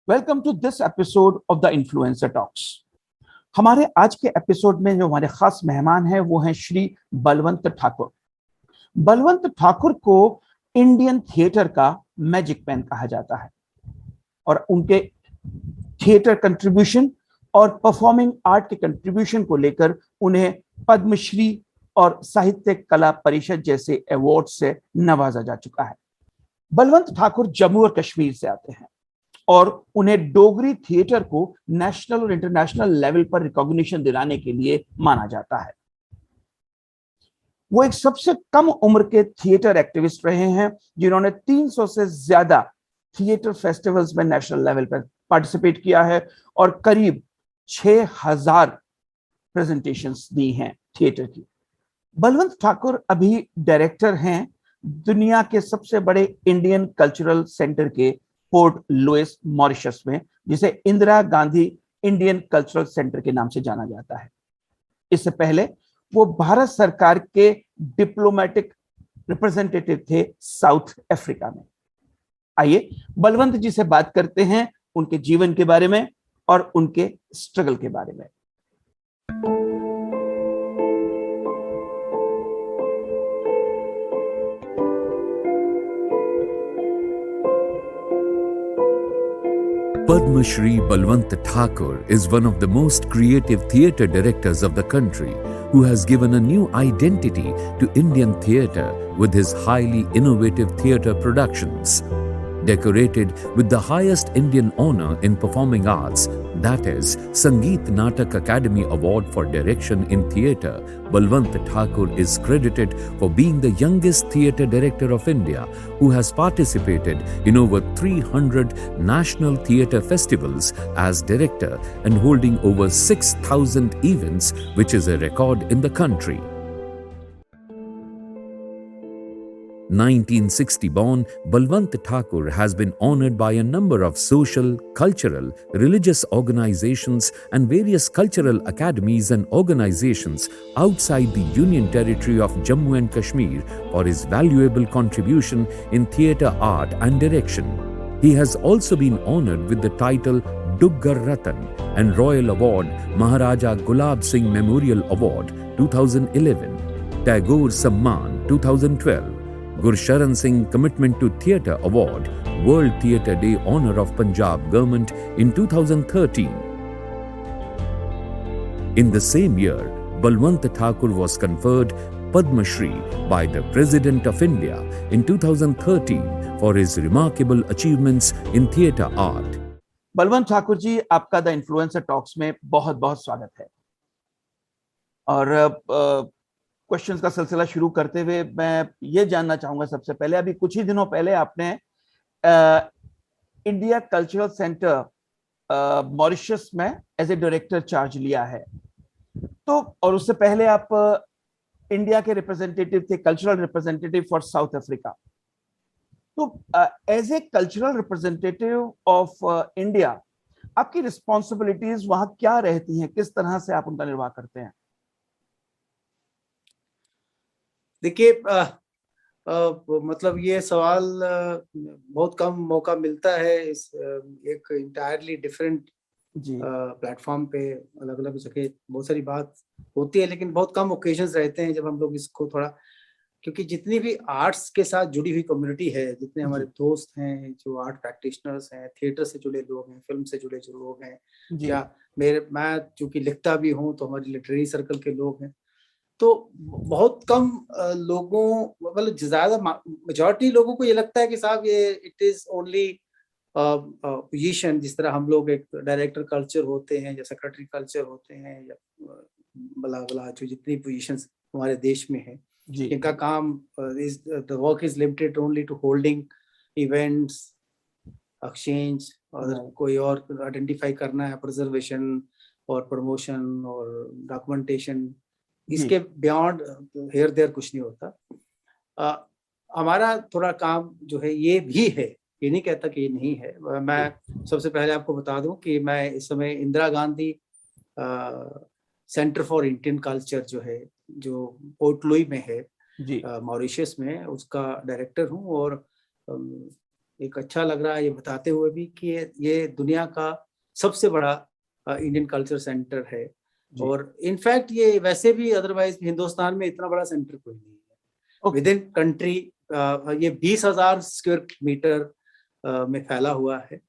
Welcome to this episode of the influencer talks. हमारे आज के एपिसोड में जो हमारे खास मेहमान हैं वो हैं श्री बलवंत ठाकुर। बलवंत ठाकुर को इंडियन थिएटर का मैजिक मैन कहा जाता है और उनके थिएटर कंट्रीब्यूशन और परफॉर्मिंग आर्ट के कंट्रीब्यूशन को लेकर उन्हें पद्मश्री और साहित्य कला परिषद जैसे अवार्ड से नवाजा जा चुका है। बलवंत ठाकुर जम्मू और कश्मीर से आते हैं और उन्हें डोगरी थिएटर को नेशनल और इंटरनेशनल लेवल पर रिकॉग्निशन दिलाने के लिए माना जाता है। वो एक सबसे कम उम्र के थिएटर एक्टिविस्ट रहे हैं जिन्होंने 300 से ज्यादा थिएटर फेस्टिवल्स में नेशनल लेवल पर पार्टिसिपेट किया है और करीब 6000 प्रेजेंटेशंस दी हैं थिएटर की। बलवंत ठाकुर अभी डायरेक्टर हैं दुनिया के सबसे बड़े इंडियन कल्चरल सेंटर के पोर्ट लुइस मॉरिशस में, जिसे Indira Gandhi Indian cultural centre के नाम से जाना जाता है। इससे पहले वो भारत सरकार के डिप्लोमेटिक रिप्रेजेंटेटिव थे साउथ अफ्रीका में। आइए बलवंत जी से बात करते हैं उनके जीवन के बारे में और उनके स्ट्रगल के बारे में। Padma Shri Balwant Thakur is one of the most creative theatre directors of the country who has given a new identity to Indian theatre with his highly innovative theatre productions. Decorated with the highest Indian honor in performing arts, that is Sangeet Natak Academy Award for Direction in Theatre, Balwant Thakur is credited for being the youngest theatre director of India who has participated in over 300 national theatre festivals as director and holding over 6,000 events, which is a record in the country. 1960 born, Balwant Thakur has been honored by a number of social, cultural, religious organizations and various cultural academies and organizations outside the Union Territory of Jammu and Kashmir for his valuable contribution in theatre art and direction. He has also been honored with the title Duggar Ratan and Royal Award Maharaja Gulab Singh Memorial Award 2011, Tagore Samman 2012, Gursharan Singh Commitment to Theatre Award, World Theatre Day Honour of Punjab Government in 2013. In the same year, Balwant Thakur was conferred Padma Shri by the President of India in 2013 for his remarkable achievements in theatre art. Balwant Thakur ji, आपका the influencer talks में बहुत बहुत स्वागत है। और questions का सिलसिला शुरू करते हुए मैं ये जानना चाहूंगा सबसे पहले, अभी कुछ ही दिनों पहले आपने इंडिया कल्चरल सेंटर मॉरिशस में एज ए डायरेक्टर चार्ज लिया है, तो और उससे पहले आप इंडिया के रिप्रेजेंटेटिव थे, cultural representative for South Africa. तो as a cultural representative of India आपकी रिस्पॉन्सिबिलिटीज वहां क्या रहती हैं, किस तरह से आप उनका निर्वाह करते हैं? देखिए, मतलब ये सवाल बहुत कम मौका मिलता है इस एक इंटायरली डिफरेंट प्लेटफॉर्म पे अलग अलग जगह बहुत सारी बात होती है, लेकिन बहुत कम ओकेजन्स रहते हैं जब हम लोग इसको थोड़ा, क्योंकि जितनी भी आर्ट्स के साथ जुड़ी हुई कम्युनिटी है, जितने हमारे दोस्त हैं जो आर्ट प्रैक्टिशनर्स हैं, थिएटर से जुड़े लोग हैं, फिल्म से जुड़े जो लोग हैं, या मैं चूंकि लिखता भी हूँ तो हमारे लिटरेरी सर्कल के लोग हैं, तो बहुत कम लोगों, मतलब ज्यादा मेजॉरिटी लोगों को ये लगता है कि साहब ये इट इज ओनली पोजीशन, जिस तरह हम लोग एक डायरेक्टर कल्चर होते हैं या सेक्रेटरी कल्चर होते हैं या बला बला जो जितनी पोजीशंस हमारे देश में है, इनका काम the work is limited only to holding events, exchange और कोई और आइडेंटिफाई करना है, प्रिजर्वेशन और प्रमोशन और डॉक्यूमेंटेशन, इसके बियॉन्ड हेयर देयर कुछ नहीं होता। हमारा थोड़ा काम जो है ये भी है, ये नहीं कहता कि ये नहीं है। मैं सबसे पहले आपको बता दूं कि मैं इस समय Indira Gandhi centre for Indian culture जो है, जो पोर्ट लुई में है मॉरिशस में, उसका डायरेक्टर हूँ। और एक अच्छा लग रहा है ये बताते हुए भी कि ये दुनिया का सबसे बड़ा इंडियन कल्चर सेंटर है। और इनफैक्ट ये वैसे भी अदरवाइज हिंदुस्तान में इतना बड़ा सेंटर कोई नहीं है विद इन कंट्री। ये 20,000 स्क्वायर मीटर में फैला हुआ है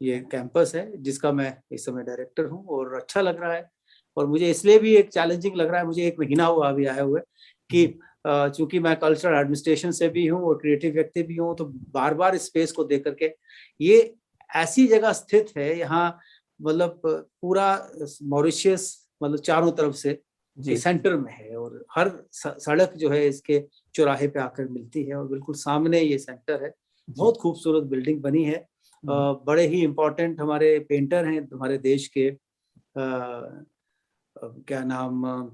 ये कैंपस है, जिसका मैं इस समय डायरेक्टर हूँ। और अच्छा लग रहा है, और मुझे इसलिए भी एक चैलेंजिंग लग रहा है, मुझे 1 महीना हुआ अभी आए हुए, कि चूंकि मैं कल्चरल एडमिनिस्ट्रेशन से भी हूँ और क्रिएटिव व्यक्ति भी हूँ, तो बार बार स्पेस को देख करके, ये ऐसी जगह स्थित है यहाँ, मतलब पूरा मॉरिशियस मतलब चारों तरफ से सेंटर में है, और हर सड़क जो है इसके चौराहे पे आकर मिलती है, और बिल्कुल सामने ये सेंटर है। बहुत खूबसूरत बिल्डिंग बनी है। बड़े ही इम्पोर्टेंट हमारे पेंटर हैं हमारे देश के, क्या नाम,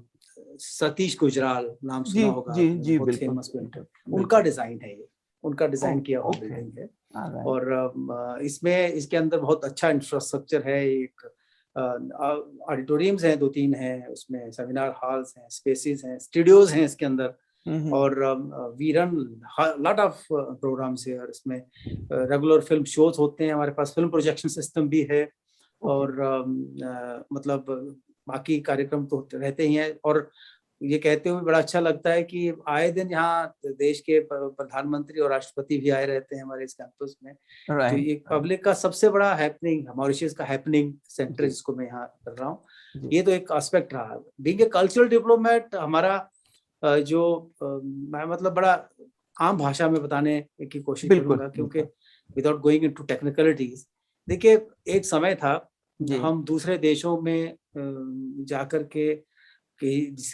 सतीश गुजराल नाम सुना होगा, बहुत फेमस पेंटर, उनका डिजाइन है ये, उनका डिजाइन किया हुआ बिल्डिंग है। और इसमें इसके अंदर बहुत अच्छा इंफ्रास्ट्रक्चर है। एक ऑडिटोरियम्स हैं 2-3 हैं, उसमें सेमिनार हॉल्स हैं, स्पेसेस हैं, स्टूडियोज हैं इसके अंदर, और we run lot of programmes है। और इसमें रेगुलर फिल्म शोज होते हैं, हमारे पास फिल्म प्रोजेक्शन सिस्टम भी है, और मतलब बाकी कार्यक्रम तो रहते ही हैं। और ये कहते हुए बड़ा अच्छा लगता है कि आए दिन यहाँ देश के प्रधानमंत्री और राष्ट्रपति भी आए रहते हैं हमारे इस कैंपस में। तो ये पब्लिक का सबसे बड़ा हैपनिंग, मॉरिशस का हैपनिंग सेंटर जिसको मैं यहाँ कर रहा हूँ, ये तो एक एस्पेक्ट रहा। बीइंग ए कल्चरल डिप्लोमेट, हमारा जो मैं मतलब बड़ा आम भाषा में बताने की कोशिश करूंगा, क्योंकि विदाउट गोइंग इनटू टेक्निकलिटीज, देखिए एक समय था हम दूसरे देशों में जाकर के जिस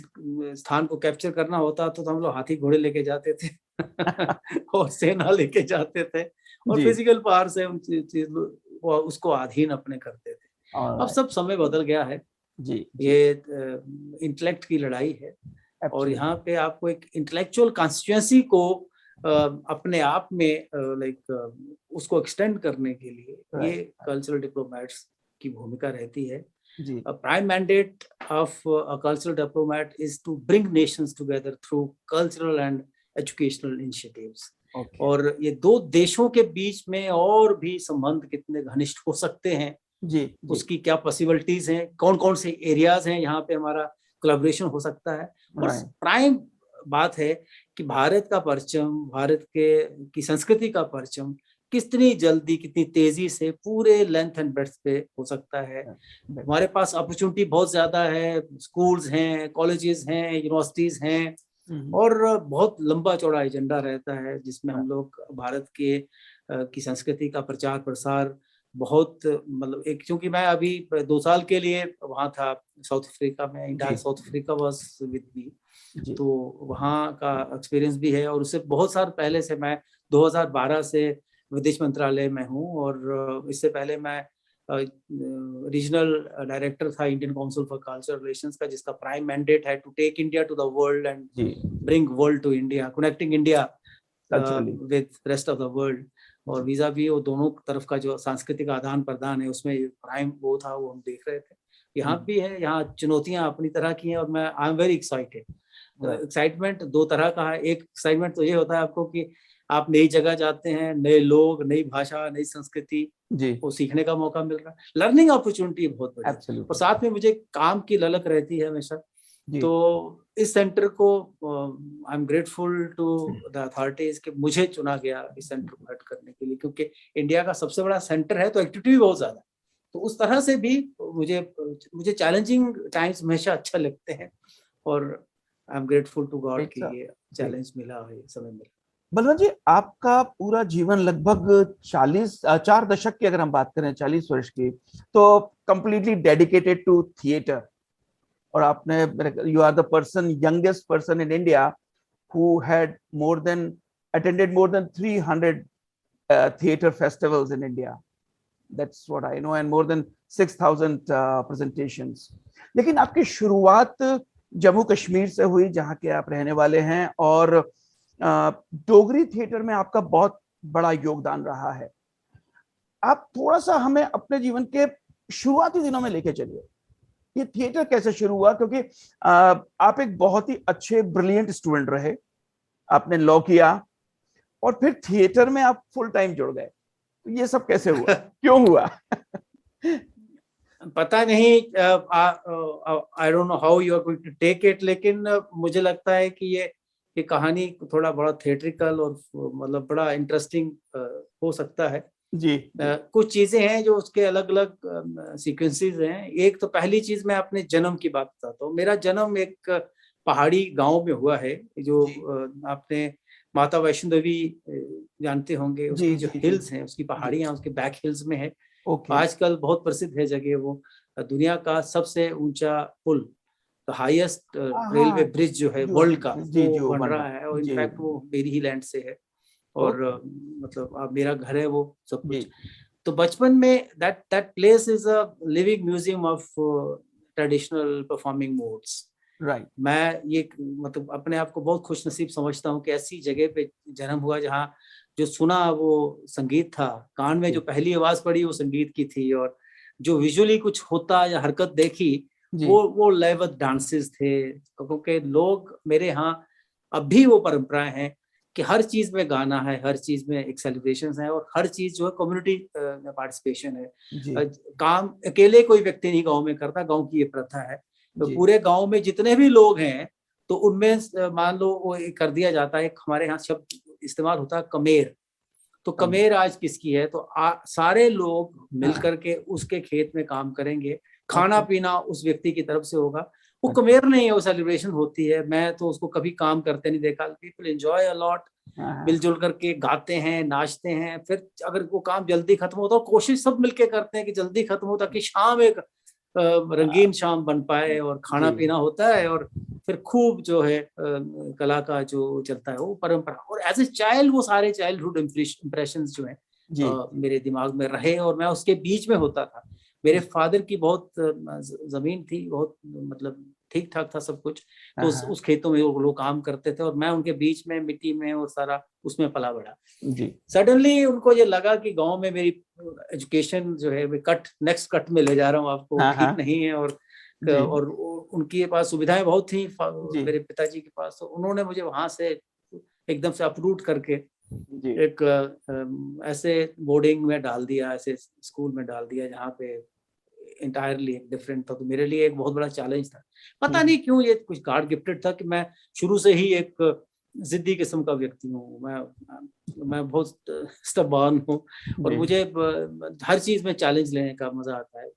स्थान को कैप्चर करना होता तो हम लोग हाथी घोड़े लेके जाते थे और सेना लेके जाते थे, और फिजिकल पावर से उन चीज उसको अधीन अपने करते थे। अब सब समय बदल गया है जी। ये इंटेलेक्ट की लड़ाई है, और यहाँ पे आपको एक इंटेलेक्चुअल कॉन्स्टिट्यूएंसी को अपने आप में उसको एक्सटेंड करने के लिए ये कल्चरल डिप्लोमेट्स की भूमिका रहती है। A prime mandate of a cultural diplomat is to bring nations together through cultural and educational initiatives. और ये दो देशों के बीच में और भी संबंध कितने घनिष्ठ हो सकते हैं जी, उसकी क्या पॉसिबिलिटीज हैं, कौन कौन से एरियाज हैं यहाँ पे हमारा कोलैबोरेशन हो सकता है। और प्राइम बात है कि भारत का परचम, भारत की संस्कृति का परचम कितनी जल्दी, कितनी तेजी से पूरे लेंथ एंड ब्रेड्थ पे हो सकता है। हमारे पास अपॉर्चुनिटी बहुत ज्यादा है, स्कूल्स हैं, कॉलेजेस हैं, यूनिवर्सिटीज हैं, और बहुत लंबा चौड़ा एजेंडा रहता है जिसमें हम लोग भारत के की संस्कृति का प्रचार प्रसार बहुत, मतलब एक, क्योंकि मैं अभी 2 साल के लिए वहाँ था साउथ अफ्रीका में, entire south Africa was with me, तो वहाँ का एक्सपीरियंस भी है। और उससे बहुत साल पहले से मैं 2012 से विदेश मंत्रालय में हूँ, और इससे पहले मैं रीजनल डायरेक्टर था Indian Council for Cultural Relations का, जिसका प्राइम मैंडेट है to take India to the world and bring world to India, connecting India with rest of the world. और वीजा भी वो दोनों तरफ का जो सांस्कृतिक आदान प्रदान है उसमें प्राइम वो था, वो हम देख रहे थे। यहाँ भी है, यहाँ चुनौतियां अपनी तरह की हैं, और मैं I am very excited. Excitement 2 तरह का है। एक एक्साइटमेंट तो ये होता है आपको कि आप नई जगह जाते हैं, नए लोग, नई भाषा, नई संस्कृति को सीखने का मौका मिल रहा है, लर्निंग अपॉर्चुनिटी बहुत बड़ी, और साथ में मुझे काम की ललक रहती है हमेशा। तो इस सेंटर को I am grateful to the authorities कि मुझे चुना गया इस सेंटर को हेड करने के लिए, क्योंकि इंडिया का सबसे बड़ा सेंटर है तो एक्टिविटी भी बहुत ज्यादा, तो उस तरह से भी मुझे चैलेंजिंग टाइम्स हमेशा अच्छा लगते हैं, और I am grateful to God कि ये चैलेंज मिला, ये समय मिला। बलवंत जी, आपका पूरा जीवन लगभग 4 दशक की अगर हम बात करें, 40 वर्ष की, तो कंप्लीटली डेडिकेटेड टू थिएटर। और आपने, you are the person, youngest person in India who had attended more than 300 theater festivals in India. That's what I know, and more than 6,000 presentations. लेकिन आपकी शुरुआत जम्मू कश्मीर से हुई, जहाँ के आप रहने वाले हैं, और डोगरी थिएटर में आपका बहुत बड़ा योगदान रहा है। आप थोड़ा सा हमें अपने जीवन के शुरुआती दिनों में लेके चलिए, ये थिएटर कैसे शुरू हुआ? क्योंकि आप एक बहुत ही अच्छे ब्रिलियंट स्टूडेंट रहे, आपने लॉ किया, और फिर थिएटर में आप फुल टाइम जुड़ गए, तो ये सब कैसे हुआ? क्यों हुआ? पता नहीं, I don't know how you are going to take it, लेकिन मुझे लगता है कि ये कहानी थोड़ा बड़ा थिएट्रिकल और मतलब बड़ा इंटरेस्टिंग हो सकता है जी। कुछ चीजें हैं जो उसके अलग अलग सीक्वेंसेस हैं। एक तो पहली चीज मैं अपने जन्म की बात बताता हूँ। मेरा जन्म एक पहाड़ी गांव में हुआ है, जो आपने माता वैष्णो देवी जानते होंगे, उसकी जो हिल्स हैं, उसकी पहाड़ियां उसके बैक हिल्स में है। आजकल बहुत प्रसिद्ध है जगह वो, दुनिया का सबसे ऊंचा पुल, हाईएस्ट रेलवे ब्रिज जो है वर्ल्ड का, वो बन रहा है, और इनफैक्ट वो मेरी ही लैंड से है, और मतलब अब मेरा घर है वो सब कुछ। तो बचपन में that place is a living museum of traditional performing modes. Right. मैं ये मतलब अपने आप को बहुत खुश नसीब समझता हूँ कि ऐसी जगह पे जन्म हुआ जहाँ जो सुना वो संगीत था, कान में जो पहली आवाज पड़ी वो संगीत की थी, और जो विजुअली कुछ होता या हरकत देखी वो लयबद्ध डांसेस थे। क्योंकि लोग मेरे यहाँ अब भी वो परंपराएं हैं कि हर चीज में गाना है, हर चीज में एक सेलिब्रेशन है, और हर चीज जो है कम्युनिटी पार्टिसिपेशन है। काम अकेले कोई व्यक्ति नहीं गांव में करता, गांव की ये प्रथा है। तो पूरे गांव में जितने भी लोग हैं तो उनमें मान लो वो कर दिया जाता है, हमारे यहाँ शब्द इस्तेमाल होता है कमेर। तो कमेर आज किसकी है? तो सारे लोग मिलकर के उसके खेत में काम करेंगे, खाना पीना उस व्यक्ति की तरफ से होगा। वो कमेर नहीं है, वो सेलिब्रेशन होती है। मैं तो उसको कभी काम करते नहीं देखा। पीपल एंजॉय अ लॉट, मिलजुल करके गाते हैं, नाचते हैं। फिर अगर वो काम जल्दी खत्म होता है, कोशिश सब मिलके करते हैं कि जल्दी खत्म हो, ताकि शाम एक रंगीन शाम बन पाए, और खाना पीना होता है, और फिर खूब जो है कला का जो चलता है वो परंपरा। और एज ए चाइल्ड वो सारे चाइल्डहुड इम्प्रेशंस जो है मेरे दिमाग में रहे, और मैं उसके बीच में होता था। मेरे फादर की बहुत जमीन थी, बहुत मतलब ठीक ठाक था सब कुछ, तो उस खेतों में वो लोग काम करते थे, और मैं उनके बीच में मिट्टी में और सारा उसमें पला बड़ा। सडनली उनको ये लगा कि गांव में मेरी एजुकेशन जो है नेक्स्ट कट में ले जा रहा हूँ आपको, ठीक नहीं है, और उनके पास सुविधाएं बहुत थी मेरे पिताजी के पास। तो उन्होंने मुझे वहां से एकदम से अपरूट करके एक ऐसे बोर्डिंग में डाल दिया, ऐसे स्कूल में डाल दिया जहाँ पे इंटायरली डिफरेंट था। तो मेरे लिए एक बहुत बड़ा चैलेंज था। पता नहीं क्यों ये कुछ गॉड गिफ्टेड था कि मैं शुरू से ही एक जिद्दी किस्म का व्यक्ति हूँ। मैं बहुत स्टबर्न हूँ, और मुझे हर चीज में चैलेंज लेने का मजा आता है।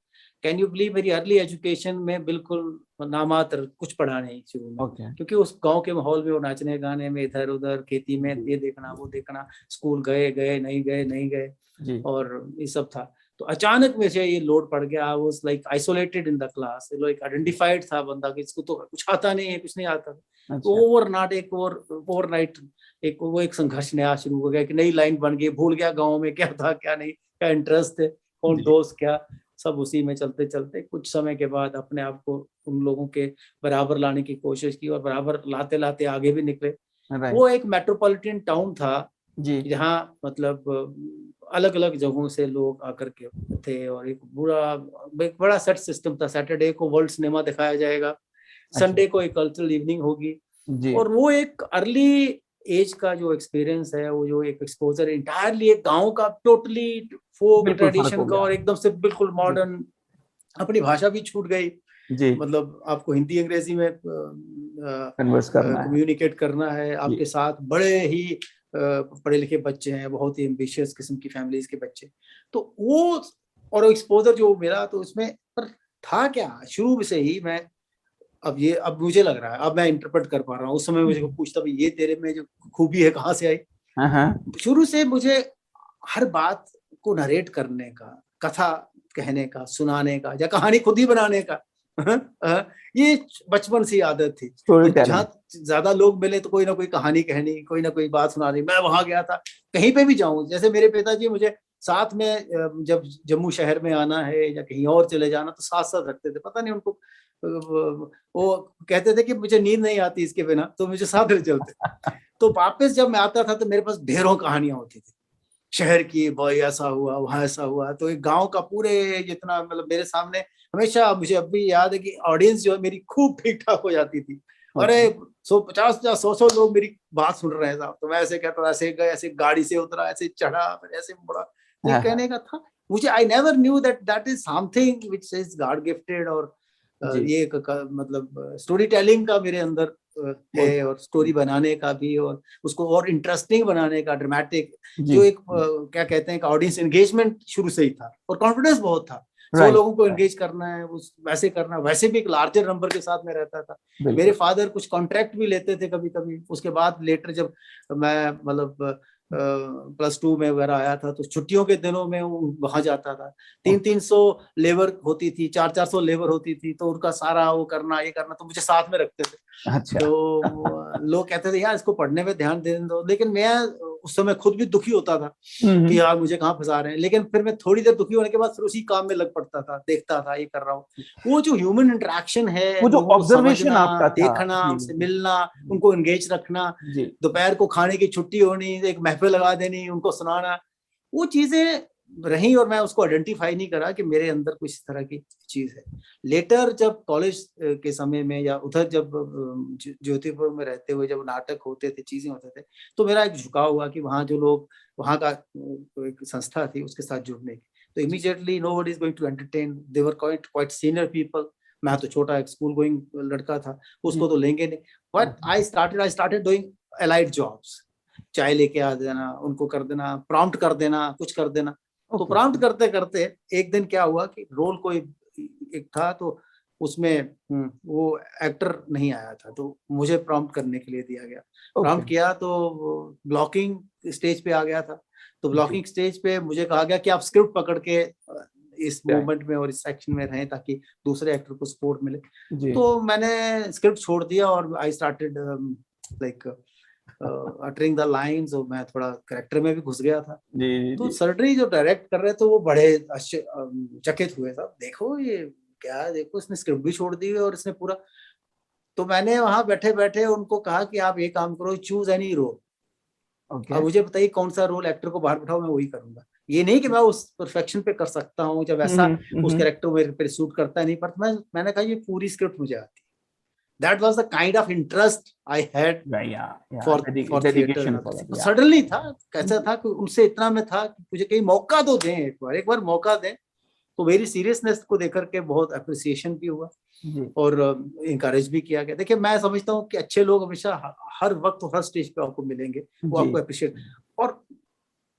कैन यू बिलीव, मेरी अर्ली एजुकेशन में बिल्कुल नामात्र कुछ पढ़ा नहीं शुरू में, क्योंकि उस गांव के माहौल में वो नाचने गाने में, इधर उधर खेती में ये देखना वो देखना, स्कूल गए नहीं गए और ये सब था। तो अचानक मुझे ये लोड पड़ गया। I was like isolated in the class, like identified था बंदा कि इसको तो कुछ आता नहीं है, कुछ नहीं आता। तो ओवरनाइट एक संघर्ष नया शुरू हो गया कि नई लाइन बन गई, भूल गया गाँव में क्या था क्या नहीं, क्या इंटरेस्ट थे, कौन दोस्त क्या, सब उसी में चलते चलते कुछ समय के बाद अपने आप को उन लोगों के बराबर लाने की कोशिश की, और बराबर लाते लाते आगे भी निकले। वो एक मेट्रोपॉलिटन टाउन था जहाँ मतलब अलग अलग जगहों से लोग आकर के थे, और एक बड़ा सेट सिस्टम था। सैटरडे को वर्ल्ड सिनेमा दिखाया जाएगा, संडे को एक कल्चरल इवनिंग होगी, और वो एक अर्ली एज का जो एक्सपीरियंस है, वो जो एक एक्सपोजर इंटायरली एक गांव का, टोटली फोक ट्रेडिशन का, और एकदम से बिल्कुल मॉडर्न। अपनी भाषा भी छूट गई, मतलब आपको हिंदी अंग्रेजी में कम्युनिकेट करना है। आपके साथ बड़े ही पढ़े लिखे बच्चे हैं, बहुत ही एम्बिशियस किस्म की फैमिलीज के बच्चे। तो वो और एक्सपोजर जो मिला, तो उसमें पर था क्या, शुरू से ही मैं अब मुझे लग रहा है, अब मैं इंटरप्रेट कर पा रहा हूँ। उस समय मुझे पूछता भाई ये तेरे में जो खूबी है कहाँ से आई? शुरू से मुझे हर बात को नरेट करने का, कथा कहने का, सुनाने का, या कहानी खुद ही बनाने का, ये बचपन से आदत थी। जहाँ ज्यादा लोग मिले तो कोई ना कोई कहानी कहनी, कोई ना कोई बात सुनानी। मैं वहां गया था, कहीं पे भी जाऊं, जैसे मेरे पिताजी मुझे साथ में जब जम्मू शहर में आना है या कहीं और चले जाना तो साथ साथ रखते थे। पता नहीं उनको, वो कहते थे कि मुझे नींद नहीं आती इसके बिना, तो मुझे साथ ले चलते। तो वापस जब मैं आता था तो मेरे पास ढेरों कहानियां होती थी शहर की, भाई ऐसा हुआ, वहां ऐसा हुआ। तो एक गांव का पूरे जितना मतलब मेरे सामने हमेशा, मुझे अब भी याद है कि ऑडियंस जो है मेरी खूब ठीक ठाक हो जाती थी। अरे 150 लोग मेरी बात सुन रहे हैं साहब। तो मैं ऐसे कहता था, ऐसे गए, ऐसे गाड़ी से उतरा, ऐसे चढ़ा, फिर ऐसे मुड़ा। तो ये कहने का था मुझे, I never knew that is something which is God gifted. और ये मतलब स्टोरी टेलिंग का मेरे अंदर है, और स्टोरी बनाने का भी, और उसको और इंटरेस्टिंग बनाने का, ड्रामेटिक, जो एक क्या कहते हैं, ऑडियंस एंगेजमेंट शुरू से ही था, और कॉन्फिडेंस बहुत था। 100 लोगों को एंगेज करना है, उस वैसे करना, वैसे भी एक लार्जर नंबर के साथ में रहता था। मेरे फादर कुछ कॉन्ट्रैक्ट भी लेते थे कभी कभी। उसके बाद लेटर जब मैं मतलब +2 में वगैरह आया था, तो छुट्टियों के दिनों में वहां जाता था। 300 लेबर होती थी, 400 लेबर होती थी, तो उनका सारा वो करना, ये करना, तो मुझे साथ में रखते थे। अच्छा। तो लोग कहते थे यार इसको पढ़ने में ध्यान दे दो, लेकिन मैं उस समय खुद भी दुखी होता था कि यार मुझे कहाँ फंसा रहे हैं। लेकिन फिर मैं थोड़ी देर दुखी होने के बाद फिर उसी काम में लग पड़ता था, देखता था ये कर रहा हूँ। वो जो ह्यूमन इंटरेक्शन है, वो जो लोगों को ऑब्जर्वेशन समझना, आपका था, देखना, उनसे मिलना, उनको एंगेज रखना, दोपहर को खाने की छुट्टी होनी, एक महफिल लगा देनी, उनको सुनाना, वो चीजें रही। और मैं उसको आइडेंटिफाई नहीं करा कि मेरे अंदर कुछ इस तरह की चीज है। लेटर जब कॉलेज के समय में, या उधर जब ज्योतिपुर में रहते हुए जब नाटक होते थे, चीजें होते थे, तो मेरा एक झुकाव हुआ कि वहाँ जो लोग, वहाँ का एक संस्था थी, उसके साथ जुड़ने की। तो immediately nobody is going to entertain, they were quite senior people. मैं तो छोटा एक स्कूल गोइंग लड़का था, उसको तो लेंगे नहीं। But I started doing allied jobs, चाय लेके आ देना, उनको कर देना, प्रॉम्प्ट कर देना, कुछ कर देना। तो प्रॉम्प्ट करते करते एक दिन क्या हुआ कि रोल कोई एक था, तो उसमें वो एक्टर नहीं आया था, तो मुझे प्रॉम्प्ट करने के लिए दिया गया। प्रॉम्प्ट किया तो ब्लॉकिंग स्टेज पे आ गया था। तो ब्लॉकिंग स्टेज पे मुझे कहा गया कि आप स्क्रिप्ट पकड़ के इस मूवमेंट में और इस सेक्शन में रहें, ताकि दूसरे एक्टर को सपोर्ट मिले। तो मैंने स्क्रिप्ट छोड़ दिया और I started like uttering the lines, और मैं थोड़ा कैरेक्टर में भी घुस गया था। तो सर्जरी जो डायरेक्ट कर रहे थे वो बड़े चकित हुए साहब, देखो ये क्या, देखो इसने स्क्रिप्ट भी छोड़ दी और इसने पूरा। तो मैंने वहां बैठे बैठे उनको कहा कि आप ये काम करो, चूज एनी रोल। अब मुझे बताइए कौन सा रोल एक्टर को बाहर बिठाओ, मैं वही करूंगा। ये नहीं कि मैं उस परफेक्शन पे कर सकता हूँ, जब ऐसा उस कैरेक्टर मेरे पे सूट करता नहीं, पर मैंने कहा ये पूरी स्क्रिप्ट मुझे आती है। That was the kind of interest I had for theater. Suddenly था, कैसा था कि उनसे इतना में था कि मुझे कहीं मौका तो दें, एक बार मौका दें। तो मेरी सीरियसनेस को देकर के बहुत अप्रिसिएशन भी हुआ और इंकरेज भी किया गया। देखिए मैं समझता हूँ कि अच्छे लोग हमेशा हर वक्त हर स्टेज पे आपको मिलेंगे, वो आपको अप्रिशिएट। और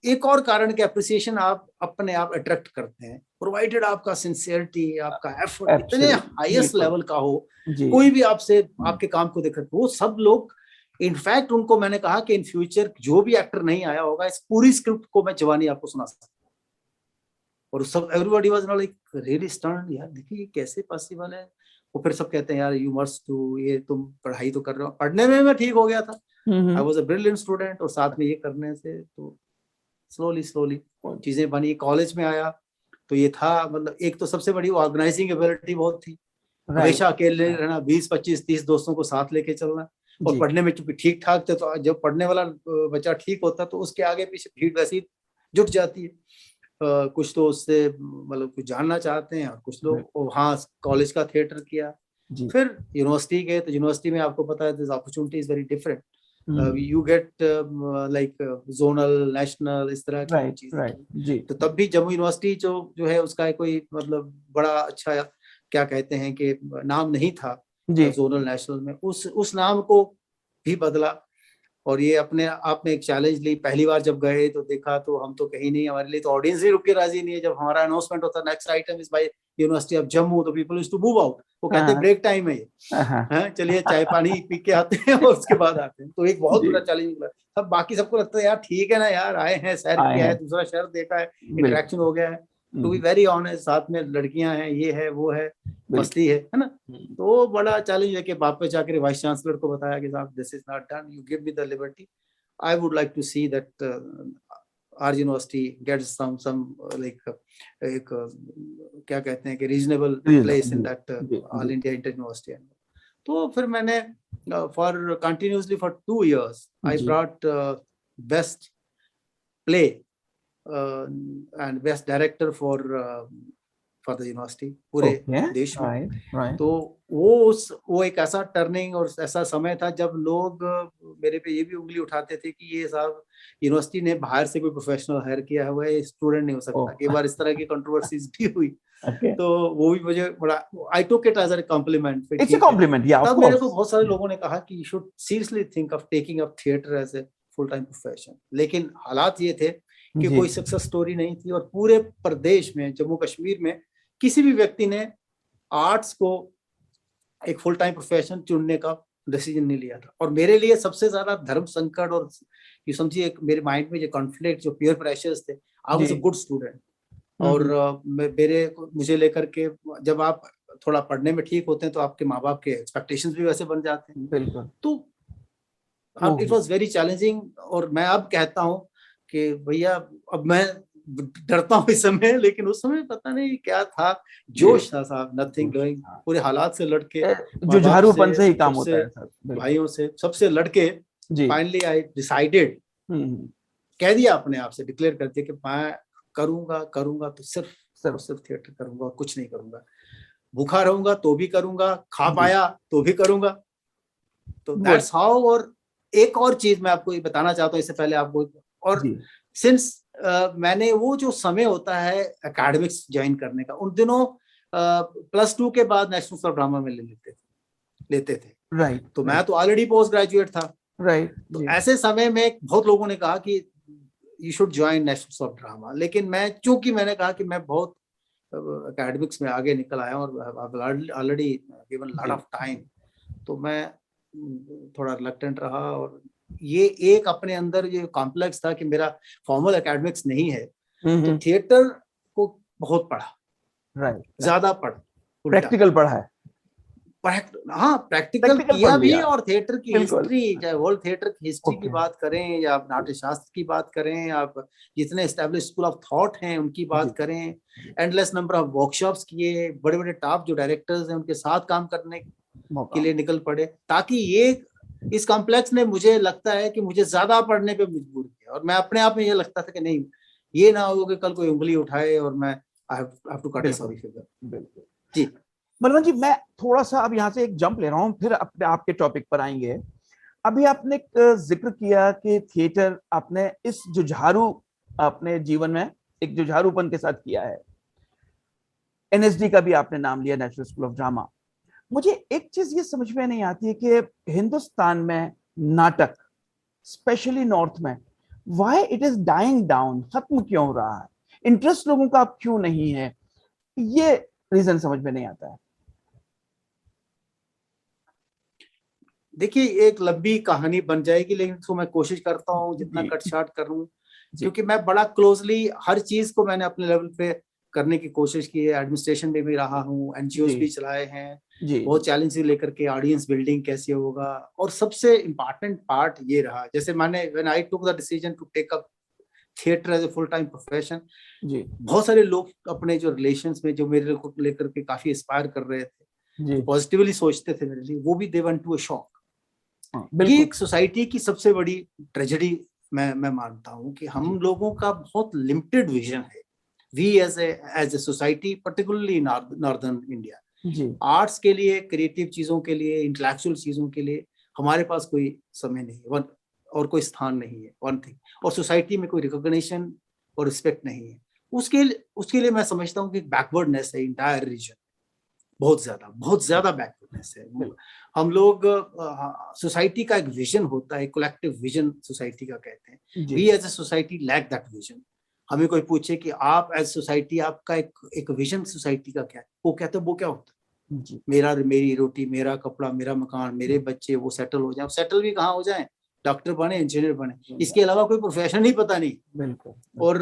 एक और कारण के अप्रिसिएशन आप अपने आप अट्रैक्ट करते हैं, प्रोवाइडेड आपका सिंसियरिटी, आपका एफर्ट इतने हाईएस्ट लेवल का हो। कोई भी आपसे आपके काम को देखकर, वो सब लोग, इनफैक्ट उनको मैंने कहा कि इन फ्यूचर जो भी एक्टर नहीं आया होगा, इस पूरी स्क्रिप्ट को मैं जवानी आपको सुना सकता हूं। और सब everybody was like really stunned, यार देखिए कैसे पॉसिबल है। वो फिर सब कहते हैं यार यू मस्ट टू, ये तुम पढ़ाई तो कर रहे हो। पढ़ने में मैं ठीक हो गया था, I was a brilliant student, और साथ में ये करने से तो स्लोली चीजें बनी। कॉलेज में आया तो ये था, मतलब एक तो सबसे बड़ी ऑर्गेनाइजिंग एबिलिटी बहुत थी, हमेशा अकेले रहना, 20 25 30 दोस्तों को साथ लेके चलना। और पढ़ने में चूंकि ठीक ठाक थे, तो जब पढ़ने वाला बच्चा ठीक होता तो उसके आगे पीछे भीड़ वैसी जुट जाती है। कुछ तो उससे मतलब कुछ जानना चाहते हैं, और कुछ लोग हाँ कॉलेज का थिएटर किया। फिर यूनिवर्सिटी गए, तो यूनिवर्सिटी में आपको पता है this opportunity is very different. You get like zonal, national, इस तरह की चीजें। तो तब भी जम्मू यूनिवर्सिटी जो है उसका कोई मतलब बड़ा अच्छा क्या कहते हैं कि नाम नहीं था जोनल नेशनल में। उस नाम को भी बदला, और ये अपने आप में एक चैलेंज ली। पहली बार जब गए तो देखा तो हम तो कहीं नहीं, हमारे लिए तो ऑडियंस ही रुक के राजी नहीं है। जब हमारा अनाउंसमेंट होता next item is by University of Jammu, तो people used to move out. वो कहते हैं ब्रेक टाइम है ये, चलिए चाय पानी पी के आते हैं और उसके बाद आते हैं। तो एक बहुत बड़ा चैलेंज निकला। सब बाकी सबको लगता है यार ठीक है ना यार, आए हैं, सैर किया है, दूसरा शहर देखा है, इंटरेक्शन हो गया है। टू बी वेरी ऑनेस्ट, साथ में लड़कियां हैं, ये है वो है, मस्ती है ना। तो बड़ा चैलेंज है कि वापस जाकर वाइस चांसलर को बताया कि साहब this is not done, you give me the liberty, I would like to see that our university gets some like एक क्या कहते हैं कि reasonable place in that All India Inter University. तो फिर मैंने for continuously for 2 years I brought best play and best director for for the university पूरे Okay. देश में। Right. तो वो एक ऐसा टर्निंग और ऐसा समय था जब लोग मेरे पे ये भी उंगली उठाते थे कि ये साहब यूनिवर्सिटी ने बाहर से कोई प्रोफेशनल हायर किया हुआ है, स्टूडेंट नहीं हो सकता। कई बार इस तरह की कंट्रोवर्सीज भी हुई। Okay. तो वो भी मुझे बड़ा, I took it as a compliment. It's a compliment, yeah, of तब मेरे को course. बहुत सारे लोगों ने कहा कि you should seriously think of taking up theatre as a full time profession. लेकिन हालात ये थे कि जी। कोई सक्सेस स्टोरी नहीं थी, और पूरे प्रदेश में, जम्मू कश्मीर में किसी भी व्यक्ति ने आर्ट्स को एक फुल टाइम प्रोफेशन चुनने का डिसीजन नहीं लिया था। और मेरे लिए सबसे ज्यादा धर्म संकट और ये समझिए एक मेरे माइंड में जो कॉन्फ्लिक्ट, जो पीयर प्रेशर्स थे, I was a good student. और मुझे लेकर के, जब आप थोड़ा पढ़ने में ठीक होते हैं तो आपके माँ बाप के एक्सपेक्टेशंस भी वैसे बन जाते हैं। बिल्कुल। तो अब इट वाज वेरी चैलेंजिंग। और मैं अब कहता हूँ कि भैया, अब मैं डरता हूँ इस समय, लेकिन उस समय पता नहीं क्या था, जोश था साहब, नथिंग डूइंग, पूरे हालात से लड़के, जुझारूपन से ही काम होता है सर। भाइयों से, सबसे लड़के, फाइनली आई डिसाइडेड, कह दिया अपने आप से, डिक्लेयर कर दिया कि मैं करूंगा तो सिर्फ थिएटर करूंगा, कुछ नहीं करूंगा। भूखा रहूंगा तो भी करूंगा, खा पाया तो भी करूंगा। तो दैट्स हाउ। और एक और चीज मैं आपको ये बताना चाहता हूँ इससे पहले आपको, और सिंस मैंने वो जो समय होता है एकेडमिक्स ज्वाइन करने का, उन दिनों +2 के बाद नेशनल स्कूल ऑफ ड्रामा में लेते थे। राइट। तो मैं तो ऑलरेडी पोस्ट ग्रेजुएट था। राइट। तो ऐसे समय में बहुत लोगों ने कहा कि you should join national school of drama, लेकिन चूंकि मैंने कहा कि मैं बहुत एकेडमिक्स में आगे निकल आया और already given lot of time, तो मैं थोड़ा रिलक्टेंट रहा। और ये एक अपने अंदर ये कॉम्प्लेक्स था कि मेरा फॉर्मल एकेडमिक्स नहीं है, तो थिएटर को बहुत पढ़ा। राइट। ज्यादा पढ़ा, प्रैक्टिकल पढ़ा है। हाँ, प्रैक्टिकल किया भी। और थिएटर की हिस्ट्री, चाहे वर्ल्ड थिएटर की हिस्ट्री की बात करें, या आप नाट्य शास्त्र की बात करें, आप जितने एस्टैब्लिश स्कूल ऑफ थॉट हैं उनकी बात करें, एंडलेस नंबर ऑफ वर्कशॉप्स किए, बड़े बड़े टॉप जो डायरेक्टर्स हैं उनके साथ काम करने के लिए निकल पड़े, ताकि ये इस कॉम्प्लेक्स ने, मुझे लगता है कि मुझे ज्यादा पढ़ने पे मजबूर किया। और मैं अपने आप में ये लगता था कि नहीं, ये ना हो कि कल कोई उंगली उठाए और मैं I have to cut a sorry figure. बिल्कुल जी। बलवंत जी, मैं थोड़ा सा अब यहाँ से एक जंप ले रहा हूँ, फिर अपने आपके टॉपिक पर आएंगे। अभी आपने जिक्र किया कि थिएटर आपने इस जुझारू अपने जीवन में एक जुझारूपन के साथ किया है। एनएसडी का भी आपने नाम लिया, नेशनल स्कूल ऑफ ड्रामा। मुझे एक चीज ये समझ में नहीं आती है कि हिंदुस्तान में नाटक, स्पेशली नॉर्थ में, why it is dying down, खत्म क्यों हो रहा है? इंटरेस्ट लोगों का अब क्यों नहीं है? ये रीजन समझ में नहीं आता है। देखिए, एक लंबी कहानी बन जाएगी, लेकिन इसको मैं कोशिश करता हूँ जितना कट शॉर्ट करूँ, क्योंकि मैं बड़ा क्लोजली हर चीज को मैंने अपने लेवल पे करने की कोशिश की है। एडमिनिस्ट्रेशन में भी रहा हूँ, एनजीओस भी चलाए हैं, बहुत चैलेंज से लेकर के ऑडियंस बिल्डिंग कैसे होगा। और सबसे इम्पोर्टेंट पार्ट ये रहा, जैसे मैंने when I took the decision to take up theatre as a full time profession, बहुत सारे लोग अपने जो रिलेशंस में जो मेरे को लेकर के काफी इंस्पायर कर रहे थे, पॉजिटिवली सोचते थे मेरे लिए, वो भी they went to a shock. ये एक सोसाइटी की सबसे बड़ी ट्रेजेडी मैं मानता हूँ कि हम लोगों का बहुत लिमिटेड विजन है। We as a society, particularly in northern India, arts के लिए, क्रिएटिव चीजों के लिए, इंटेलेक्चुअल चीजों के लिए हमारे पास कोई समय नहीं है, और कोई स्थान नहीं है, वन थिंग। और सोसाइटी में कोई रिकॉग्निशन और रिस्पेक्ट नहीं है। उसके लिए मैं समझता हूँ कि बैकवर्डनेस है इंटायर रीजन, बहुत ज्यादा बैकवर्डनेस है। हम लोग, सोसाइटी का एक विजन होता है, कलेक्टिव विजन सोसाइटी का कहते हैं। We as a society lack that vision. हमें कोई पूछे कि आप एज सोसाइटी, आपका एक विजन सोसाइटी का क्या है, वो कहते हैं वो क्या होता है, मेरी रोटी, मेरा कपड़ा, मेरा मकान, मेरे बच्चे वो सेटल हो जाए। सेटल भी कहाँ हो जाए, डॉक्टर बने, इंजीनियर बने, इसके अलावा कोई प्रोफेशन ही पता नहीं। बिल्कुल। और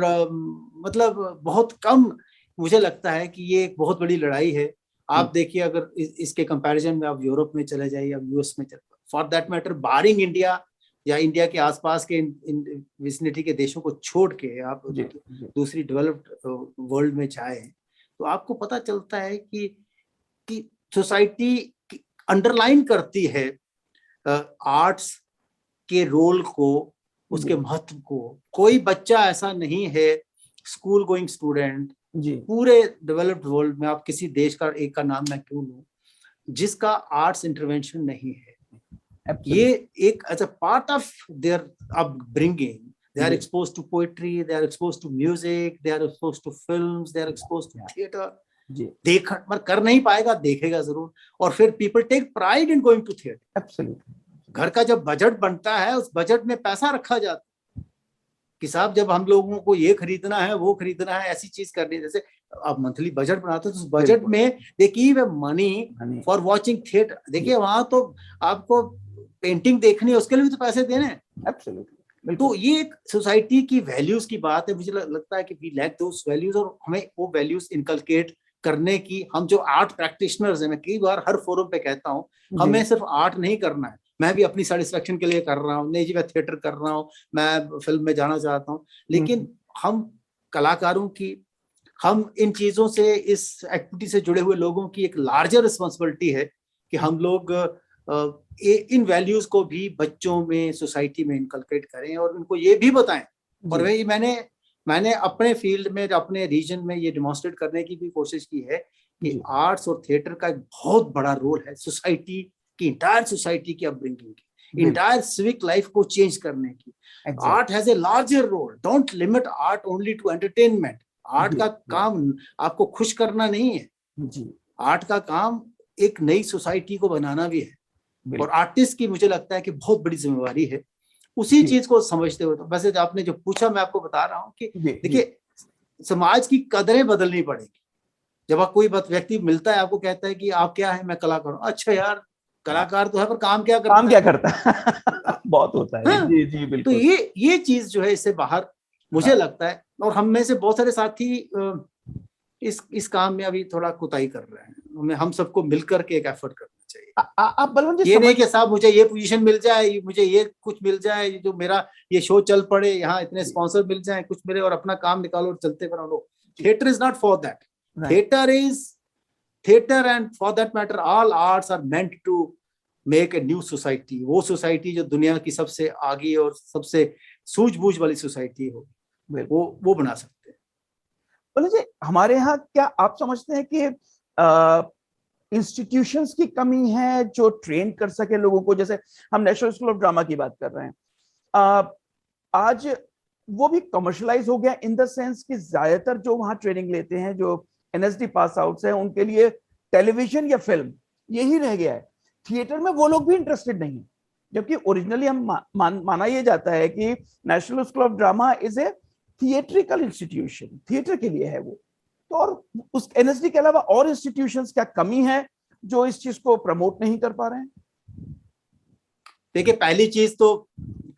मतलब बहुत कम, मुझे लगता है कि ये एक बहुत बड़ी लड़ाई है। आप देखिए, अगर इसके कंपैरिजन में आप यूरोप में चले जाइए, आप यूएस में चले, for that matter barring India या इंडिया के आसपास के विसिनिटी के देशों को छोड़ के आप दूसरी डेवलप्ड वर्ल्ड में जाए, तो आपको पता चलता है कि सोसाइटी अंडरलाइन करती है आर्ट्स के रोल को, उसके महत्व को। कोई बच्चा ऐसा नहीं है, स्कूल गोइंग स्टूडेंट जी पूरे डेवलप्ड वर्ल्ड में आप किसी देश का एक का नाम मैं क्यों लूं जिसका आर्ट्स इंटरवेंशन नहीं है। Absolutely. ये एक as a part of their upbringing, they are जी exposed to poetry, they are exposed to music, they are exposed to films, they are exposed to theater. जी देख पर कर नहीं पाएगा, देखेगा जरूर। और फिर people take pride in going to theatre. Absolutely. घर का जब बजट बनता है उस बजट में पैसा रखा जाता है कि साहब जब हम लोगों को ये खरीदना है वो खरीदना है, ऐसी चीज करनी है। जैसे आप मंथली बजट बनाते हो तो उस बजट में they give money for watching theatre. देखिए वहां तो आपको पेंटिंग देखनी है, उसके लिए भी तो पैसे देने हैं। एब्सोल्युटली। तो ये एक सोसाइटी की वैल्यूज की बात है। मुझे लगता है कि वी लैक दोस वैल्यूज और हमें वो वैल्यूज इनकलकेट करने की, हम जो आर्ट प्रैक्टिशनर्स हैं, मैं कई बार हर फोरम पे कहता हूँ हमें सिर्फ आर्ट नहीं करना है। मैं भी अपनी सेटिस्फेक्शन के लिए कर रहा हूँ, नहीं जी मैं थिएटर कर रहा हूँ, मैं फिल्म में जाना चाहता हूँ, लेकिन हम कलाकारों की, हम इन चीजों से, इस एक्टिविटी से जुड़े हुए लोगों की एक लार्जर रिस्पॉन्सिबिलिटी है कि हम लोग इन वैल्यूज को भी बच्चों में, सोसाइटी में इनकलकेट करें और उनको ये भी बताएं। और वही मैंने अपने फील्ड में, अपने रीजन में ये डिमॉन्स्ट्रेट करने की भी कोशिश की है कि आर्ट्स और थिएटर का एक बहुत बड़ा रोल है सोसाइटी की, इंटायर सोसाइटी की अपब्रिंगिंग की, इंटायर सिविक लाइफ को चेंज करने की। Art has a larger role. Don't limit art only to entertainment. Art का काम आपको खुश करना नहीं है जी। आर्ट का काम एक नई सोसाइटी को बनाना भी है। और आर्टिस्ट की मुझे लगता है कि बहुत बड़ी जिम्मेवारी है उसी चीज को समझते हुए। तो वैसे आपने जो पूछा मैं आपको बता रहा हूँ कि देखिए समाज की कदरें बदलनी पड़ेगी। जब आप कोई व्यक्ति मिलता है, आपको कहता है कि आप क्या है, मैं कलाकार हूँ। अच्छा यार कलाकार तो है पर काम क्या करता है? बहुत होता है। जी जी बिल्कुल। तो ये चीज जो है इससे बाहर मुझे लगता है, और हम में से बहुत सारे साथी इस काम में अभी थोड़ा कुताही कर रहे हैं। हम सबको मिलकर के एक एफर्ट करना चाहिए। आप बलवंत जी ये नहीं कि साहब मुझे ये पोजीशन मिल जाए, मुझे ये कुछ मिल जाए, जो मेरा ये शो चल पड़े, यहाँ इतने स्पॉन्सर मिल जाए, कुछ मिले और अपना काम निकालो और चलते बनो। Theatre is not for that. Theatre is theatre and for that matter all arts are meant to make a new society. वो सोसाइटी जो दुनिया की सबसे आगे और सबसे सूझबूझ वाली सोसाइटी हो, वो बना सकते हैं। बोले जी हमारे यहाँ क्या आप समझते हैं कि इंस्टीट्यूशंस की कमी है जो ट्रेन कर सके लोगों को? जैसे हम नेशनल स्कूल ऑफ ड्रामा की बात कर रहे हैं, आज वो भी कमर्शलाइज हो गया इन द सेंस कि ज्यादातर जो वहां ट्रेनिंग लेते हैं, जो एनएसडी पास आउट्स हैं, उनके लिए टेलीविजन या फिल्म यही रह गया है। थिएटर में वो लोग भी इंटरेस्टेड नहीं है, जबकि ओरिजिनली हम माना यह जाता है कि national school of drama is a theatrical institution, theatre के लिए है वो। तो और उस एनएसडी के अलावा और इंस्टीट्यूशंस क्या कमी है जो इस चीज को प्रमोट नहीं कर पा रहे हैं? देखिए पहली चीज तो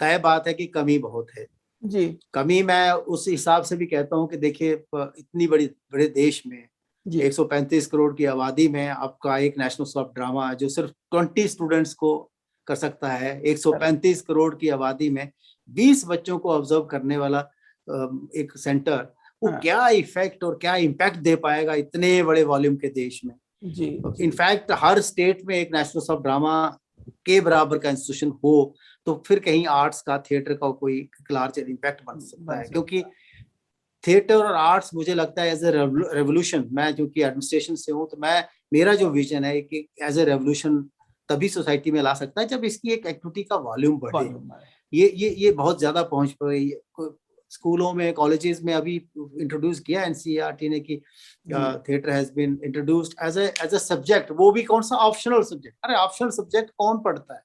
तय बात है कि कमी बहुत है जी। कमी मैं उस हिसाब से भी कहता हूं कि देखिए इतनी बड़े देश में 135 करोड़ की आबादी में आपका एक नेशनल स्कूल ऑफ ड्रामा जो सिर्फ 20 स्टूडेंट्स को कर सकता है, 135 करोड़ की आबादी में 20 बच्चों को ऑब्जर्व करने वाला एक सेंटर, वो क्या इफेक्ट और क्या इम्पैक्ट दे पाएगा इतने बड़े वॉल्यूम के देश में जी। इनफैक्ट हर स्टेट में एक नेशनल स्कूल ऑफ ड्रामा के बराबर का इंस्टीट्यूशन हो तो फिर कहीं आर्ट्स का, थिएटर का कोई लार्जर इम्पैक्ट बन सकता है। क्योंकि थिएटर और आर्ट्स मुझे लगता है एज ए रेवोल्यूशन, मैं जो कि एडमिनिस्ट्रेशन से हूँ तो मेरा जो विजन है कि एज ए रेवोल्यूशन तभी सोसाइटी में ला सकता है जब इसकी एक एक्टिविटी का वॉल्यूम बढ़े। ये बहुत ज्यादा पहुंच पाई। स्कूलों में, कॉलेजेस में अभी इंट्रोड्यूस किया एनसीईआरटी ने कि theatre has been introduced as a subject. वो भी कौन सा? Optional subject. अरे ऑप्शनल सब्जेक्ट कौन पढ़ता है?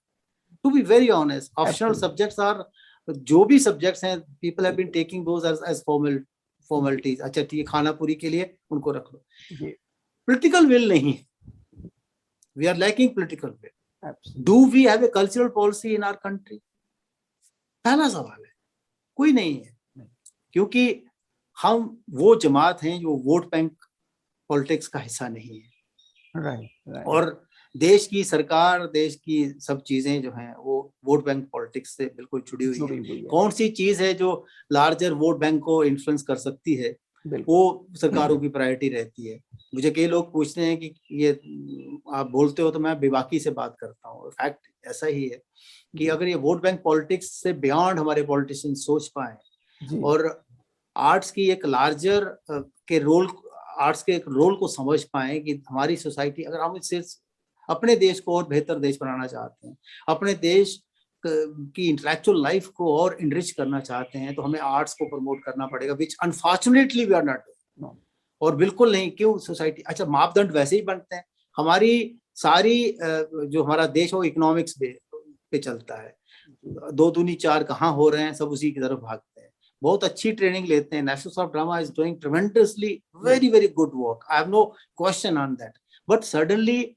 To be very honest, optional subjects are, जो भी सब्जेक्ट्स हैं, people have been taking those as formalities. अच्छा ठीक है, खाना पूरी के लिए उनको रख लो। पॉलिटिकल विल नहीं है। We are lacking political will. Do we have a cultural policy in our country? पहला सवाल है, कोई नहीं है। क्योंकि हम वो जमात हैं जो वोट बैंक पॉलिटिक्स का हिस्सा नहीं है। राइट। और देश की सरकार, देश की सब चीजें जो हैं वो वोट बैंक पॉलिटिक्स से बिल्कुल जुड़ी हुई है। कौन सी चीज है जो लार्जर वोट बैंक को इन्फ्लुएंस कर सकती है, वो सरकारों की प्रायोरिटी रहती है। मुझे कई लोग पूछते हैं कि ये आप बोलते हो, तो मैं बेबाकी से बात करता हूँ। फैक्ट ऐसा ही है कि अगर ये वोट बैंक पॉलिटिक्स से बियॉन्ड हमारे पॉलिटिशियन सोच पाए और आर्ट्स की एक लार्जर के रोल, आर्ट्स के एक रोल को समझ पाए कि हमारी सोसाइटी, अगर हम इससे अपने देश को और बेहतर देश बनाना चाहते हैं, अपने देश की इंटेलेक्चुअल लाइफ को और इनरिच करना चाहते हैं, तो हमें आर्ट्स को प्रमोट करना पड़ेगा, which unfortunately we are not doing. और बिल्कुल नहीं, क्यों सोसाइटी, अच्छा मापदंड वैसे ही बनते हैं, हमारी सारी जो हमारा देश है वो इकोनॉमिक्स पे चलता है, 2 दूनी 4 कहाँ हो रहे हैं, सब उसी की तरफ भागते हैं। बहुत अच्छी ट्रेनिंग लेते हैं, national of drama is doing tremendously very very good work, I have no question on that, but suddenly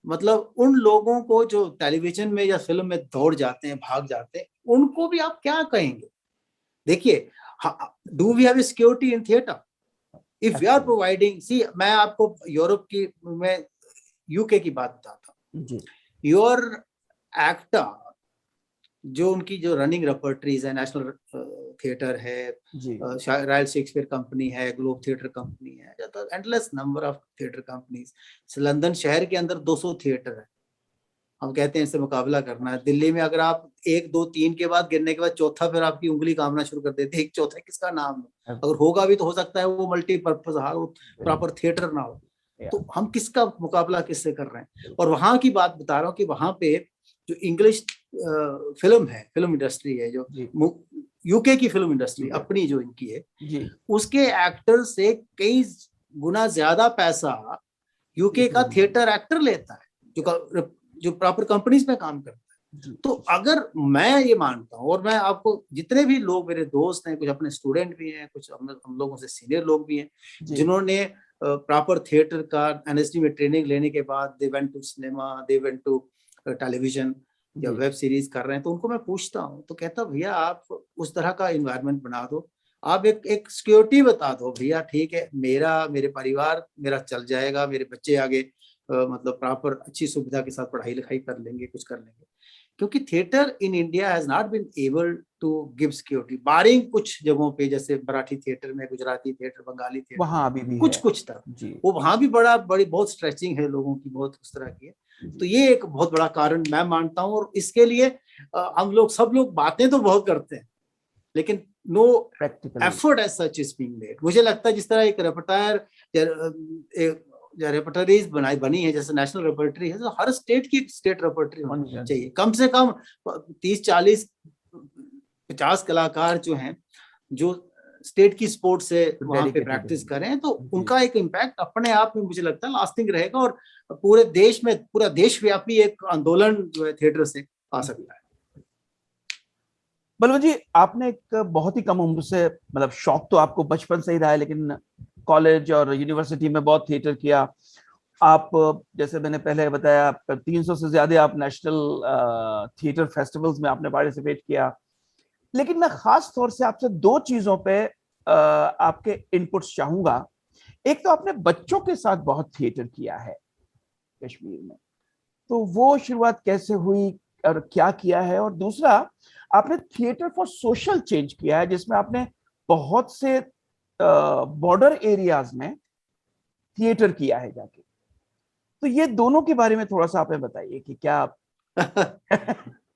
मतलब उन लोगों को जो टेलीविजन में या फिल्म में दौड़ जाते हैं, भाग जाते हैं, उनको भी आप क्या कहेंगे? देखिए, do we have security in theatre? If we are providing, see मैं आपको यूरोप की, मैं यूके की बात बताता हूँ। योर एक्टर, जो उनकी जो रनिंग रेपर्टरीज है, नेशनल थिएटर है, रॉयल शेक्सपियर कंपनी है, ग्लोब थिएटर कंपनी है, endless number of theatre companies. London शहर के अंदर 200 थिएटर है, हम कहते हैं इससे मुकाबला करना है। दिल्ली में अगर आप 1 2 3 के बाद गिनने के बाद चौथा फिर आपकी उंगली कामना शुरू कर देती है, एक चौथा किसका नाम है, अगर होगा भी तो हो सकता है वो मल्टीपर्पज प्रॉपर थिएटर ना हो, तो हम किसका मुकाबला किससे कर रहे हैं? और वहां की बात बता रहा हूँ कि वहां पे जो इंग्लिश फिल्म है, फिल्म इंडस्ट्री है, जो यूके की फिल्म इंडस्ट्री अपनी जो इनकी है, उसके एक्टर से कई गुना ज्यादा पैसा यूके का थिएटर एक्टर लेता है, जो प्रॉपर कंपनीज में काम करता है। तो अगर मैं ये मानता हूँ, और मैं आपको जितने भी लोग मेरे दोस्त हैं, कुछ अपने स्टूडेंट भी हैं, कुछ हम लोगों से सीनियर लोग भी हैं, जिन्होंने प्रॉपर थिएटर का एनएसडी में ट्रेनिंग लेने के बाद they went to cinema, they went to television या वेब सीरीज कर रहे हैं, तो उनको मैं पूछता हूँ, तो कहता भैया आप उस तरह का इन्वायरमेंट बना दो, आप एक सिक्योरिटी बता दो, भैया ठीक है, मेरे परिवार मेरा चल जाएगा, मेरे बच्चे आगे मतलब प्रॉपर अच्छी सुविधा के साथ पढ़ाई लिखाई कर लेंगे, कुछ कर लेंगे। क्योंकि theatre in India has not been able to give security, barring कुछ जगहों पे, जैसे मराठी थिएटर में, गुजराती थिएटर, बंगाली थिएटर, वहां अभी भी कुछ तरह वो वहां भी बहुत स्ट्रेचिंग है लोगों की, बहुत उस तरह की है। तो ये एक बहुत बड़ा कारण मैं मानता हूँ, और इसके लिए हम सब लोग बातें तो बहुत करते हैं, लेकिन no effort as such is being made. मुझे लगता है जिस तरह एक रेपर्टरीज बनी है, जैसे नेशनल रेपर्टरी है, तो हर स्टेट की स्टेट रेपर्टरी होनी चाहिए, कम से कम 30 40 50 कलाकार जो हैं, जो स्टेट की स्पोर्ट से वहां पे प्रैक्टिस करें, तो उनका एक इम्पैक्ट अपने आप में मुझे लगता है लास्टिंग रहेगा, और पूरे देश में, पूरा देशव्यापी एक आंदोलन जो है थिएटर से आ सकता है। बलवंत जी, आपने एक बहुत ही कम उम्र से, मतलब शौक तो आपको बचपन से ही रहा है, लेकिन कॉलेज और यूनिवर्सिटी में बहुत थिएटर किया। आप, जैसे मैंने पहले बताया, 300 से ज्यादा आप नेशनल थिएटर फेस्टिवल्स में आपने पार्टिसिपेट किया। लेकिन मैं खास तौर से आपसे 2 चीजों पे आपके इनपुट्स चाहूंगा। एक तो आपने बच्चों के साथ बहुत थिएटर किया है कश्मीर में, तो वो शुरुआत कैसे हुई और क्या किया है? और दूसरा, आपने थिएटर फॉर सोशल चेंज किया है, जिसमें आपने बहुत से बॉर्डर एरियाज में थिएटर किया है जाके। तो ये दोनों के बारे में थोड़ा सा आपने बताइए कि क्या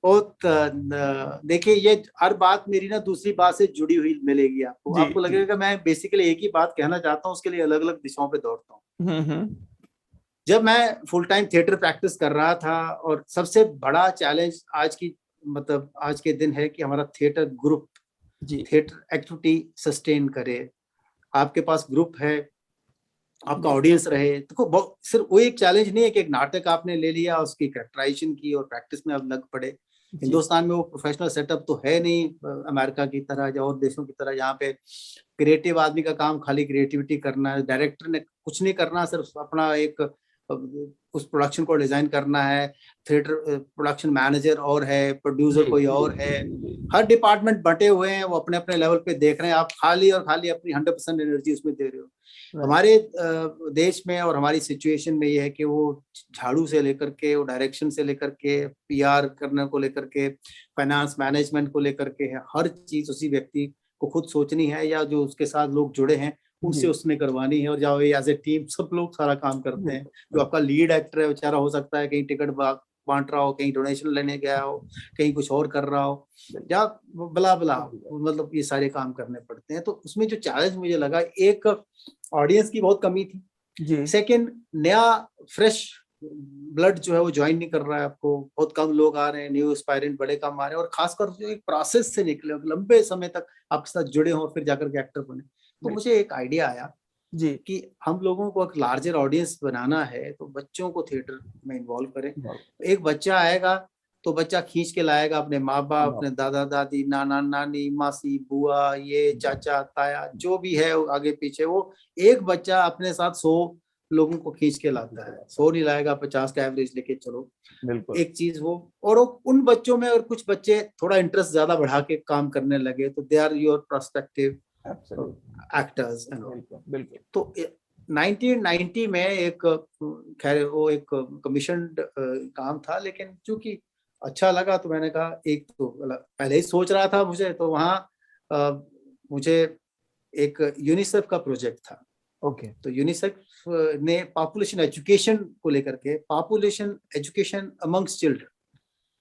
बहुत देखिए, ये हर बात मेरी ना दूसरी बात से जुड़ी हुई मिलेगी आपको लगेगा मैं बेसिकली एक ही बात कहना चाहता हूँ, उसके लिए अलग अलग दिशाओं पे दौड़ता हूँ। जब मैं फुल टाइम थिएटर प्रैक्टिस कर रहा था, और सबसे बड़ा चैलेंज आज के दिन है कि हमारा theatre group theatre activity sustain करे, आपके पास ग्रुप है, आपका ऑडियंस रहे, तो सिर्फ वो एक चैलेंज नहीं है कि एक नाटक आपने ले लिया, उसकी कैरेक्टराइजेशन की और प्रैक्टिस में अब लग पड़े। हिंदुस्तान में वो प्रोफेशनल सेटअप तो है नहीं, अमेरिका की तरह या और देशों की तरह, यहाँ पे क्रिएटिव आदमी का काम खाली क्रिएटिविटी करना है, डायरेक्टर ने कुछ नहीं करना, सिर्फ अपना एक उस प्रोडक्शन को डिजाइन करना है, थिएटर प्रोडक्शन मैनेजर और है, प्रोड्यूसर कोई और है, हर डिपार्टमेंट बटे हुए हैं, वो अपने अपने लेवल पे देख रहे हैं, आप खाली और खाली अपनी 100% एनर्जी उसमें दे रहे हो। हमारे देश में और हमारी सिचुएशन में ये है कि वो झाड़ू से लेकर के, वो डायरेक्शन से लेकर के, पीआर करने को लेकर के, फाइनेंस मैनेजमेंट को लेकर के, हर चीज उसी व्यक्ति को खुद सोचनी है, या जो उसके साथ लोग जुड़े हैं उनसे उसने करवानी है, और जाओ एज ए टीम सब लोग सारा काम करते हैं। जो आपका लीड एक्टर है बेचारा हो सकता है कहीं टिकट बांट रहा हो, कहीं डोनेशन लेने गया हो, कहीं कुछ और कर रहा हो, या बला बला, मतलब ये सारे काम करने पड़ते हैं। तो उसमें जो चैलेंज मुझे लगा, एक ऑडियंस की बहुत कमी थी जी, सेकंड नया फ्रेश ब्लड जो है वो ज्वाइन नहीं कर रहा है, आपको बहुत कम लोग आ रहे हैं, न्यू एस्पायरेंट बड़े कम आ रहे हैं, और खासकर जो एक प्रोसेस से निकले लंबे समय तक आपके साथ जुड़े हों फिर जाकर के एक्टर बने। तो मुझे एक आइडिया आया जी, कि हम लोगों को एक लार्जर ऑडियंस बनाना है तो बच्चों को थिएटर में इन्वॉल्व करें। एक बच्चा आएगा तो बच्चा खींच के लाएगा अपने माँ बाप, अपने दादा दादी, नाना नानी, मासी, बुआ, ये चाचा ताया, जो भी है आगे पीछे, वो एक बच्चा अपने साथ 100 लोगों को खींच के लाता है। 100 नहीं लाएगा, 50 का एवरेज लेके चलो। बिल्कुल, एक चीज वो, और उन बच्चों में और कुछ बच्चे थोड़ा इंटरेस्ट ज्यादा बढ़ा के काम करने लगे तो they are your prospective actors. बिल्कुल, बिल्कुल, तो 1990 में एक, खैर वो एक कमीशन काम था, लेकिन चूंकि अच्छा लगा तो मैंने कहा, एक तो पहले ही सोच रहा था मुझे, तो वहाँ मुझे एक यूनिसेफ का प्रोजेक्ट था। ओके, तो यूनिसेफ ने पॉपुलेशन एजुकेशन को लेकर के, population education amongst children,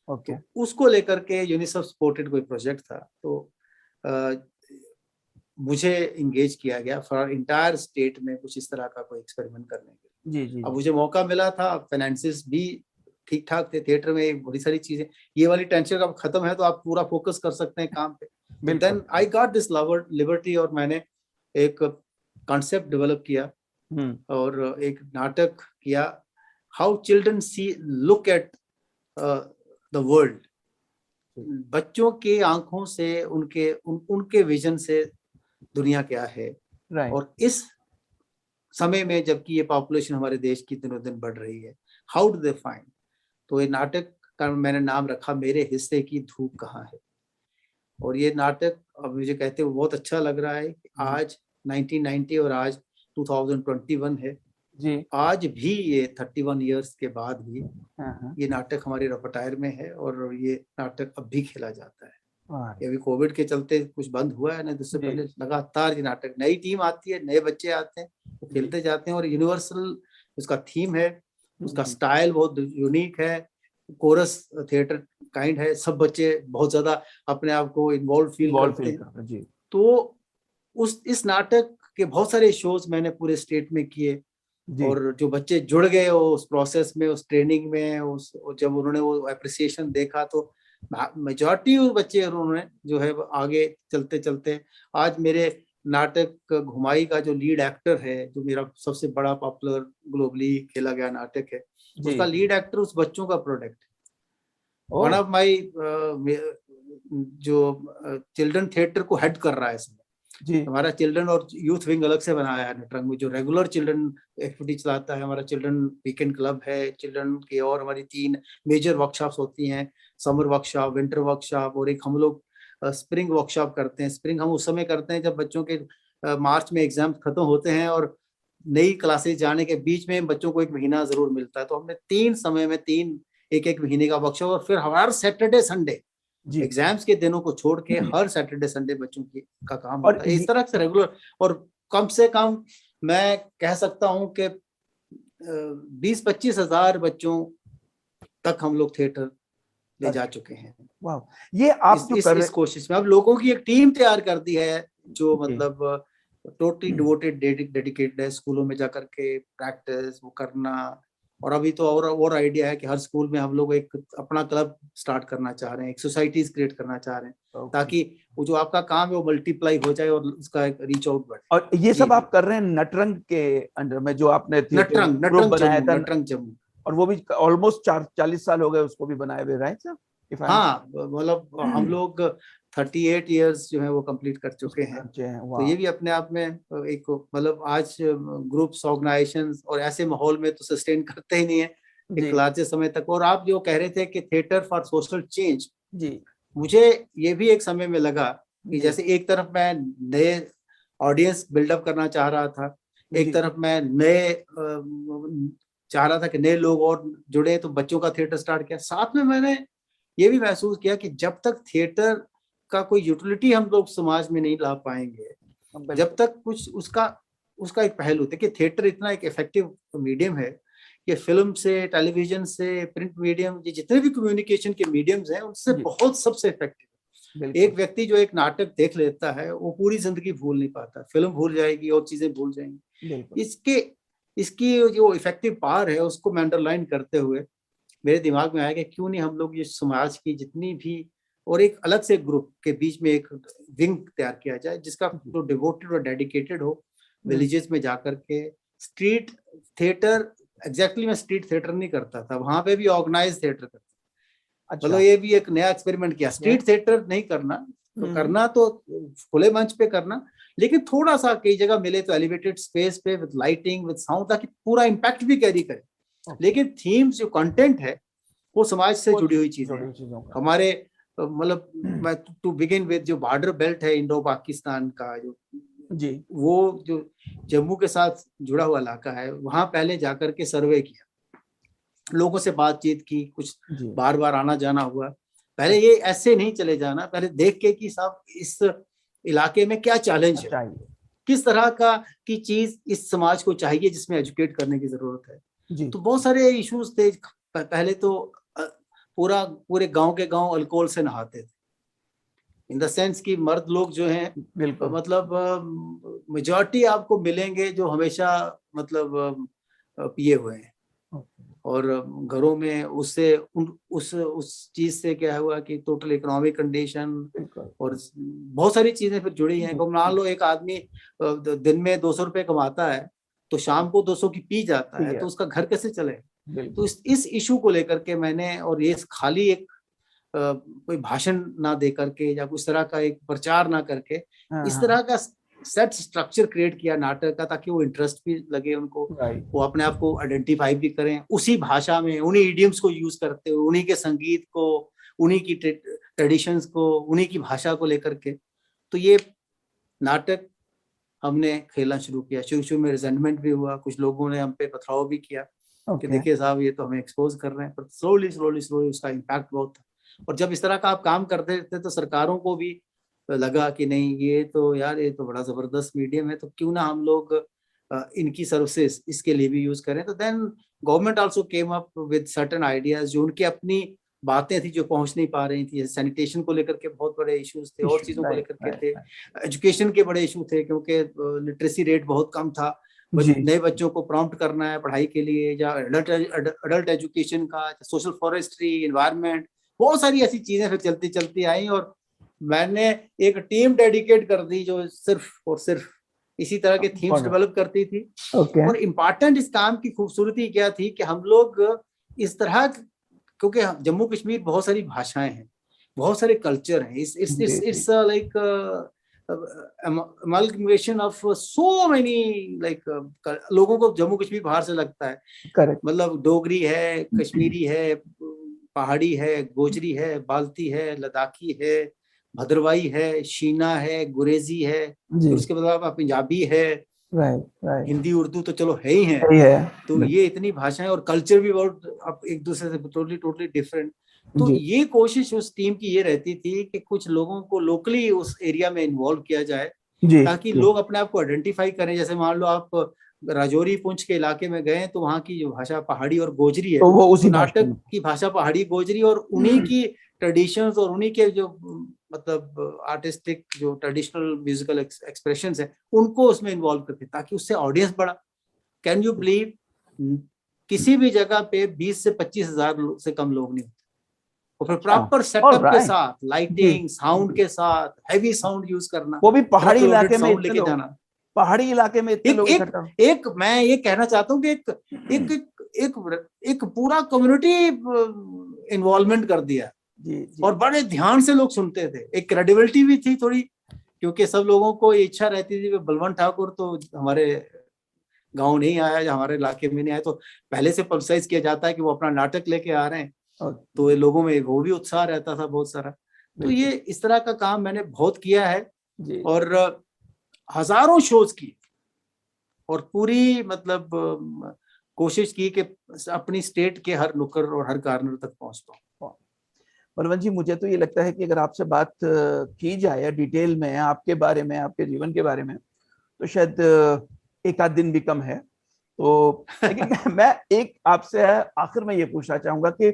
okay, तो उसको लेकर के यूनिसेफ सपोर्टेड कोई प्रोजेक्ट था। तो मुझे इंगेज किया गया फॉर इंटायर स्टेट में कुछ इस तरह का कोई एक्सपेरिमेंट करने के लिए। जी, जी, अब मुझे मौका मिला था, फाइनेंसिस भी ठीक ठाक थे, थिएटर में बड़ी सारी चीजें, ये वाली टेंशन अब खत्म है तो आप पूरा फोकस कर सकते हैं काम पे। तो then I got this liberty, और मैंने एक कॉन्सेप्ट डेवलप किया और एक नाटक किया, how children see look at the world. बच्चों के आंखों से, उनके विजन से दुनिया क्या है, राइट, और इस समय में जबकि ये पॉपुलेशन हमारे देश की दिनों दिन बढ़ रही है, हाउ डू दे फाइंड। तो ये नाटक का मैंने नाम रखा मेरे हिस्से की धूप कहाँ है। और ये नाटक अब मुझे कहते हुए बहुत अच्छा लग रहा है कि आज 1990 और आज 2021 है, जी, आज भी ये 31 इयर्स के बाद भी हाँ, ये नाटक हमारे रेpertoire में है, और ये नाटक अब भी खेला जाता है। हाँ, ये अभी कोविड के चलते कुछ बंद हुआ है ना, तो उससे जी, पहले लगातार ये नाटक, नई टीम आती है, नए बच्चे आते हैं, वो खेलते जाते हैं, और यूनिवर्सल उसका थीम है, उसका स्टाइल बहुत यूनिक है, कोरस थिएटर काइंड है, सब बच्चे बहुत ज्यादा अपने आप को इन्वॉल्व फील करते हैं। जी, तो इस नाटक के बहुत सारे शोज मैंने पूरे स्टेट में किए, जी, और जो बच्चे जुड़ गए उस प्रोसेस में, उस ट्रेनिंग में, जब उन्होंने वो एप्रिसिएशन देखा, तो मेजॉरिटी बच्चे उन्होंने जो है आगे चलते चलते आज मेरे नाटक घुमाई का जो लीड एक्टर है, जो मेरा सबसे बड़ा पॉपुलर ग्लोबली खेला गया नाटक है, उसका लीड एक्टर उस बच्चों का प्रोडक्ट है। वन ऑफ माई जो चिल्ड्रन थिएटर को हेड कर रहा है इसमें, जी, हमारा चिल्ड्रन और यूथ विंग अलग से बनाया है नटरंग में, जो रेगुलर चिल्ड्रन एक्टिविटी चलाता है। हमारा चिल्ड्रन वीकेंड क्लब है चिल्ड्रन की, और हमारी 3 मेजर वर्कशॉप्स होती हैं, समर वर्कशॉप, विंटर वर्कशॉप, और एक हम लोग स्प्रिंग वर्कशॉप करते हैं। स्प्रिंग हम उस समय करते हैं जब बच्चों के मार्च में एग्जाम खत्म होते हैं और नई क्लासेस जाने के बीच में बच्चों को 1 महीना जरूर मिलता है। तो हमने 3 समय में 3 एक महीने का वर्कशॉप, और फिर हर सैटरडे संडे एग्जाम्स के दिनों को छोड़ के हर सैटरडे संडे बच्चों की का काम होता है। इस तरह से रेगुलर, और कम से कम मैं कह सकता हूं कि 20-25 हजार बच्चों तक हम लोग थिएटर ले जा चुके हैं। वाह, ये आप इस कोशिश में अब लोगों की एक टीम तैयार कर दी है, जो मतलब टोटली डिवोटेड, डेडिकेटेड है, स्कूलों में जाकर के प्रैक्टिस वो करना। और अभी तो और आइडिया है कि हर स्कूल में हम लोग एक अपना क्लब स्टार्ट करना चाह रहे हैं, एक सोसाइटीज क्रिएट करना चाह रहे हैं, ताकि वो जो आपका काम है वो मल्टीप्लाई हो जाए और उसका एक रीच आउट बढ़े। और ये सब आप कर रहे हैं नटरंग के अंडर में, जो आपने नटरंग बनाया था, नटरंग जम्मू, और वो भी ऑलमोस्ट 40 साल हो गए उसको भी बनाए हुए, राइट सर? हाँ, मतलब हम लोग 38 इयर्स जो है वो कंप्लीट कर चुके हैं। तो ये भी अपने आप में एक, मतलब आज ग्रुप्स, ऑर्गेनाइजेशंस और ऐसे माहौल में तो सस्टेन करते ही नहीं है एक लार्जे समय तक। और आप जो कह रहे थे कि थिएटर फॉर सोशल चेंज, जी, मुझे ये भी एक समय में लगा कि जैसे एक तरफ मैं नए ऑडियंस बिल्डअप करना चाह रहा था, एक तरफ मैं नए चाह रहा था कि नए लोग और जुड़े, तो बच्चों का थिएटर स्टार्ट किया। साथ में मैंने ये भी महसूस किया कि जब तक थिएटर का कोई यूटिलिटी हम लोग समाज में नहीं ला पाएंगे, जब तक कुछ उसका एक पहलू है कि थिएटर इतना एक इफेक्टिव मीडियम है ये फिल्म से, टेलीविजन से, प्रिंट मीडियम, ये जितने भी कम्युनिकेशन के मीडियम्स हैं उनसे बहुत सबसे इफेक्टिव। एक व्यक्ति जो एक नाटक देख लेता है वो पूरी जिंदगी भूल नहीं पाता, फिल्म भूल जाएगी और चीजें भूल जाएंगी। इसकी जो इफेक्टिव पावर है उसको मैं अंडरलाइन करते हुए मेरे दिमाग में आया कि क्यों नहीं हम लोग ये समाज की जितनी भी, और एक अलग से ग्रुप के बीच में एक विंग तैयार किया जाए जिसका जो डिवोटेड और डेडिकेटेड हो, विलेजेस में जाकर के स्ट्रीट थिएटर, एग्जैक्टली मैं स्ट्रीट थिएटर नहीं करता था, वहां पे भी ऑर्गेनाइज थिएटर करता। अच्छा। मतलब ये भी एक नया एक्सपेरिमेंट किया, स्ट्रीट थिएटर नहीं करना, तो करना तो खुले मंच पे करना, लेकिन थोड़ा सा कई जगह मिले तो एलिवेटेड स्पेस पे विद लाइटिंग विद साउंड, ताकि पूरा इम्पैक्ट भी कैरी करे। लेकिन थीम्स जो कंटेंट है वो समाज से जुड़ी हुई चीजें हमारे, मतलब टू बिगिन विद जो बॉर्डर बेल्ट है इंडो पाकिस्तान का, जो जी वो जो जम्मू के साथ जुड़ा हुआ इलाका है, वहां पहले जाकर के सर्वे किया, लोगों से बातचीत की, कुछ बार बार आना जाना हुआ। पहले ये ऐसे नहीं चले जाना, पहले देख के कि साहब इस इलाके में क्या चैलेंज है, किस तरह का की चीज इस समाज को चाहिए जिसमें एजुकेट करने की जरूरत है। तो बहुत सारे इश्यूज थे। पहले तो पूरे गांव के गांव अल्कोहल से नहाते थे, इन द सेंस कि मर्द लोग जो हैं, मतलब मेजॉरिटी आपको मिलेंगे जो हमेशा मतलब पिए हुए हैं, और घरों में उससे उस चीज से क्या हुआ कि टोटल इकोनॉमिक कंडीशन और बहुत सारी चीजें फिर जुड़ी हैं। मान लो एक आदमी दिन में 200 रुपए कमाता है तो शाम को 200 की पी जाता है, तो उसका घर कैसे चले। तो इस इशू को लेकर के मैंने, और ये खाली एक कोई भाषण ना दे करके या उस तरह का एक प्रचार ना करके, इस तरह का सेट स्ट्रक्चर क्रिएट किया नाटक का, ताकि वो इंटरेस्ट भी लगे उनको, वो अपने आप को आइडेंटिफाई भी करें उसी भाषा में, उन्हीं इडियम्स को यूज करते हुए, उन्हीं के संगीत को, उन्हीं की ट्रेडिशंस को, उन्हीं की भाषा को लेकर के। तो ये नाटक हमने खेलना शुरू किया। शुरू में रिजेंटमेंट भी हुआ, कुछ लोगों ने हम पे पथराव भी किया कि देखिए साहब ये तो हमें एक्सपोज कर रहे हैं, पर स्लोली उसका इम्पैक्ट बहुत था। और जब इस तरह का आप काम करते थे तो सरकारों को भी लगा कि नहीं ये तो यार ये तो बड़ा जबरदस्त मीडियम है, तो क्यों ना हम लोग इनकी सर्विसेज इसके लिए भी यूज करें। तो then government also came up with certain ideas, जो उनकी अपनी बातें थी जो पहुंच नहीं पा रही थी। सैनिटेशन को लेकर के बहुत बड़े इश्यूज थे, और चीजों को लेकर के थे, एजुकेशन के बड़े इशू थे, क्योंकि लिटरेसी रेट बहुत कम था। नए बच्चों को प्रॉम्प्ट करना है पढ़ाई के लिए, या अडल्ट एजुकेशन का, सोशल फॉरेस्ट्री, एनवायरनमेंट, बहुत सारी ऐसी चीजें फिर चलती चलती आई। और मैंने एक टीम डेडिकेट कर दी जो सिर्फ और सिर्फ इसी तरह के थीम्स डेवलप करती थी। और इम्पोर्टेंट इस काम की खूबसूरती क्या थी कि हम लोग इस तरह, क्योंकि जम्मू कश्मीर बहुत सारी भाषाएं हैं, बहुत सारे कल्चर हैं, it's like amalgamation of so many like लोगों को जम्मू कश्मीर बाहर से लगता है। Correct. मतलब डोगरी है, कश्मीरी है, पहाड़ी है, गोजरी है, बाल्ती है, लद्दाखी है, भद्रवाई है, शीना है, गुरेजी है, तो उसके बाद पंजाबी है, हिंदी उर्दू तो चलो है ही है। तो ये इतनी भाषाएं और कल्चर भी बहुत एक दूसरे से टोटली डिफरेंट। तो ये कोशिश उस टीम की ये रहती थी कि कुछ लोगों को लोकली उस एरिया में इन्वॉल्व किया जाए, ताकि लोग अपने आप को आइडेंटिफाई करें। जैसे मान लो आप राजौरी पुंछ के इलाके में गए तो वहाँ की जो भाषा पहाड़ी और गोजरी है, तो वो उसी नाटक की भाषा पहाड़ी गोजरी, और उन्हीं की ट्रेडिशंस और उन्हीं के जो मतलब आर्टिस्टिक जो ट्रेडिशनल म्यूजिकल एक्सप्रेशंस है उनको उसमें इन्वॉल्व करते, ताकि उससे ऑडियंस बढ़ा। कैन यू बिलीव, किसी भी जगह पे 20 से 25 हजार से कम लोग नहीं होते, और फिर प्रॉपर सेटअप के साथ, लाइटिंग, साउंड के साथ, हैवी साउंड यूज करना, वो भी पहाड़ी इलाके में लेके जाना। पहाड़ी इलाके में इतने लोग एक मैं ये कहना चाहता हूँ कि एक पूरा कम्युनिटी इन्वॉल्वमेंट कर दिया। और बड़े ध्यान से लोग सुनते थे, एक क्रेडिबिलिटी भी थी थोड़ी, क्योंकि सब लोगों को ये इच्छा रहती थी कि बलवंत ठाकुर तो हमारे गांव नहीं आया या हमारे इलाके में नहीं आया, तो पहले से पब्लिसाइज किया जाता है कि वो अपना नाटक लेके आ रहे हैं, तो लोगों में वो भी उत्साह रहता था बहुत सारा। तो ये इस तरह का काम मैंने बहुत किया है, और हजारों शोज की, और पूरी मतलब कोशिश की कि अपनी स्टेट के हर नुक्कड़ और हर कॉर्नर तक पहुंच पाऊं। बलवंत जी, मुझे तो ये लगता है कि अगर आपसे बात की जाए डिटेल में आपके बारे में, आपके जीवन के बारे में, तो शायद एक आध दिन भी कम है। तो लेकिन मैं एक आपसे आखिर में ये पूछना चाहूंगा कि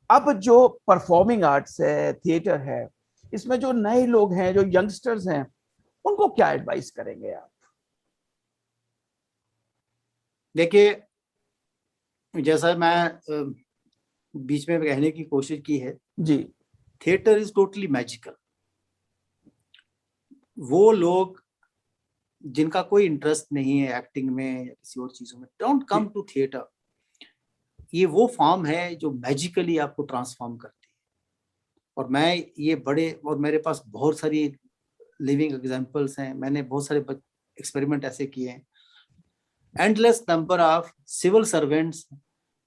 अब जो परफॉर्मिंग आर्ट्स है, थिएटर है, इसमें जो नए लोग हैं, जो यंगस्टर्स हैं, उनको क्या एडवाइस करेंगे आप? देखिए, जैसा मैं बीच में कहने की कोशिश की है, जी, थिएटर इज टोटली मैजिकल। वो लोग जिनका कोई इंटरेस्ट नहीं है एक्टिंग में या किसी और चीजों में, डोंट कम टू थिएटर। ये वो फॉर्म है जो मैजिकली आपको ट्रांसफॉर्म करती है। और मैं ये बड़े, और मेरे पास बहुत सारी लिविंग एग्जांपल्स हैं, मैंने बहुत सारे एक्सपेरिमेंट ऐसे किए हैं। Endless number of civil servants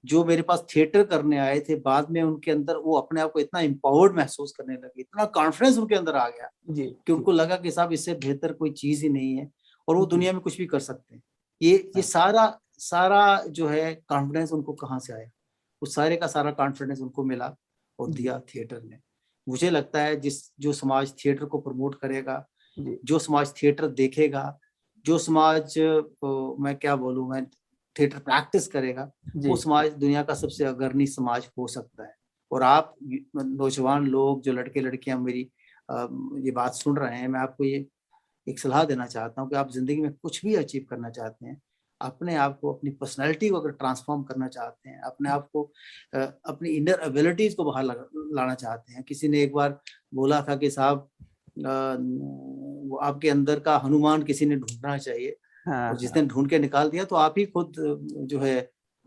जो मेरे पास थिएटर करने आए थे, बाद में उनके अंदर वो अपने आप को इतना एम्पावर्ड महसूस करने लगे, इतना कॉन्फिडेंस उनके अंदर आ गया जी, कि उनको लगा कि साहब इससे बेहतर कोई चीज ही नहीं है और वो दुनिया में कुछ भी कर सकते हैं। ये सारा जो है कॉन्फिडेंस उनको कहाँ से आया? उस सारे का सारा कॉन्फिडेंस उनको मिला और दिया थिएटर ने। मुझे लगता है जो समाज थिएटर को प्रमोट करेगा, जो समाज थिएटर देखेगा, जो समाज मैं क्या बोलूं, मैं थिएटर प्रैक्टिस करेगा, वो समाज दुनिया का सबसे अग्रणी समाज हो सकता है। और आप नौजवान लोग, जो लड़के लड़कियां मेरी ये बात सुन रहे हैं, मैं आपको ये एक सलाह देना चाहता हूँ कि आप जिंदगी में कुछ भी अचीव करना चाहते हैं, अपने आप को, अपनी पर्सनैलिटी को अगर ट्रांसफॉर्म करना चाहते हैं, अपने आप को अपनी इनर एबिलिटीज को बाहर लाना चाहते हैं। किसी ने एक बार बोला था कि साहब वो आपके अंदर का हनुमान किसी ने ढूंढना चाहिए, और जिस दिन ढूंढ के निकाल दिया तो आप ही खुद जो है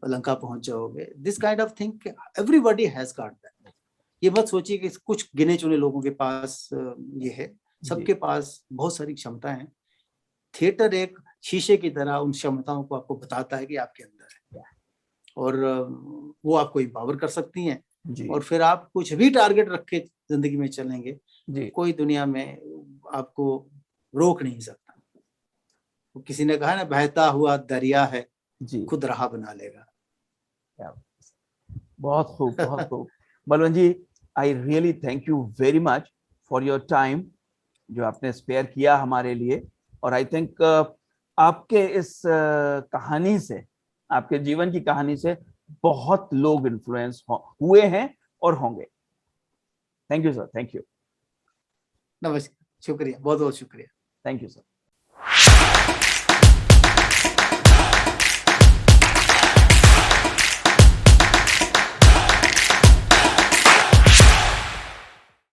लंका पहुंच जाओगे। This kind of thing everybody has got that. ये मत सोचिए कि कुछ गिने चुने लोगों के पास ये है, सबके पास बहुत सारी क्षमता है। थिएटर एक शीशे की तरह उन क्षमताओं को आपको बताता है कि आपके अंदर है, और वो आपको एम्पावर कर सकती हैं। और फिर आप कुछ भी टारगेट रख के जिंदगी में चलेंगे, कोई दुनिया में आपको रोक नहीं सकता। तो किसी ने कहा ना, बहता हुआ दरिया है, खुद राह बना लेगा। बहुत खूब, बहुत खूब। Balwant ji, I really thank you very much for your time जो आपने स्पेयर किया हमारे लिए। और आई थिंक आपके इस कहानी से, आपके जीवन की कहानी से बहुत लोग इन्फ्लुएंस हुए हैं और होंगे। Thank you sir, thank you. नमस्कार, शुक्रिया, बहुत बहुत शुक्रिया। Thank you sir.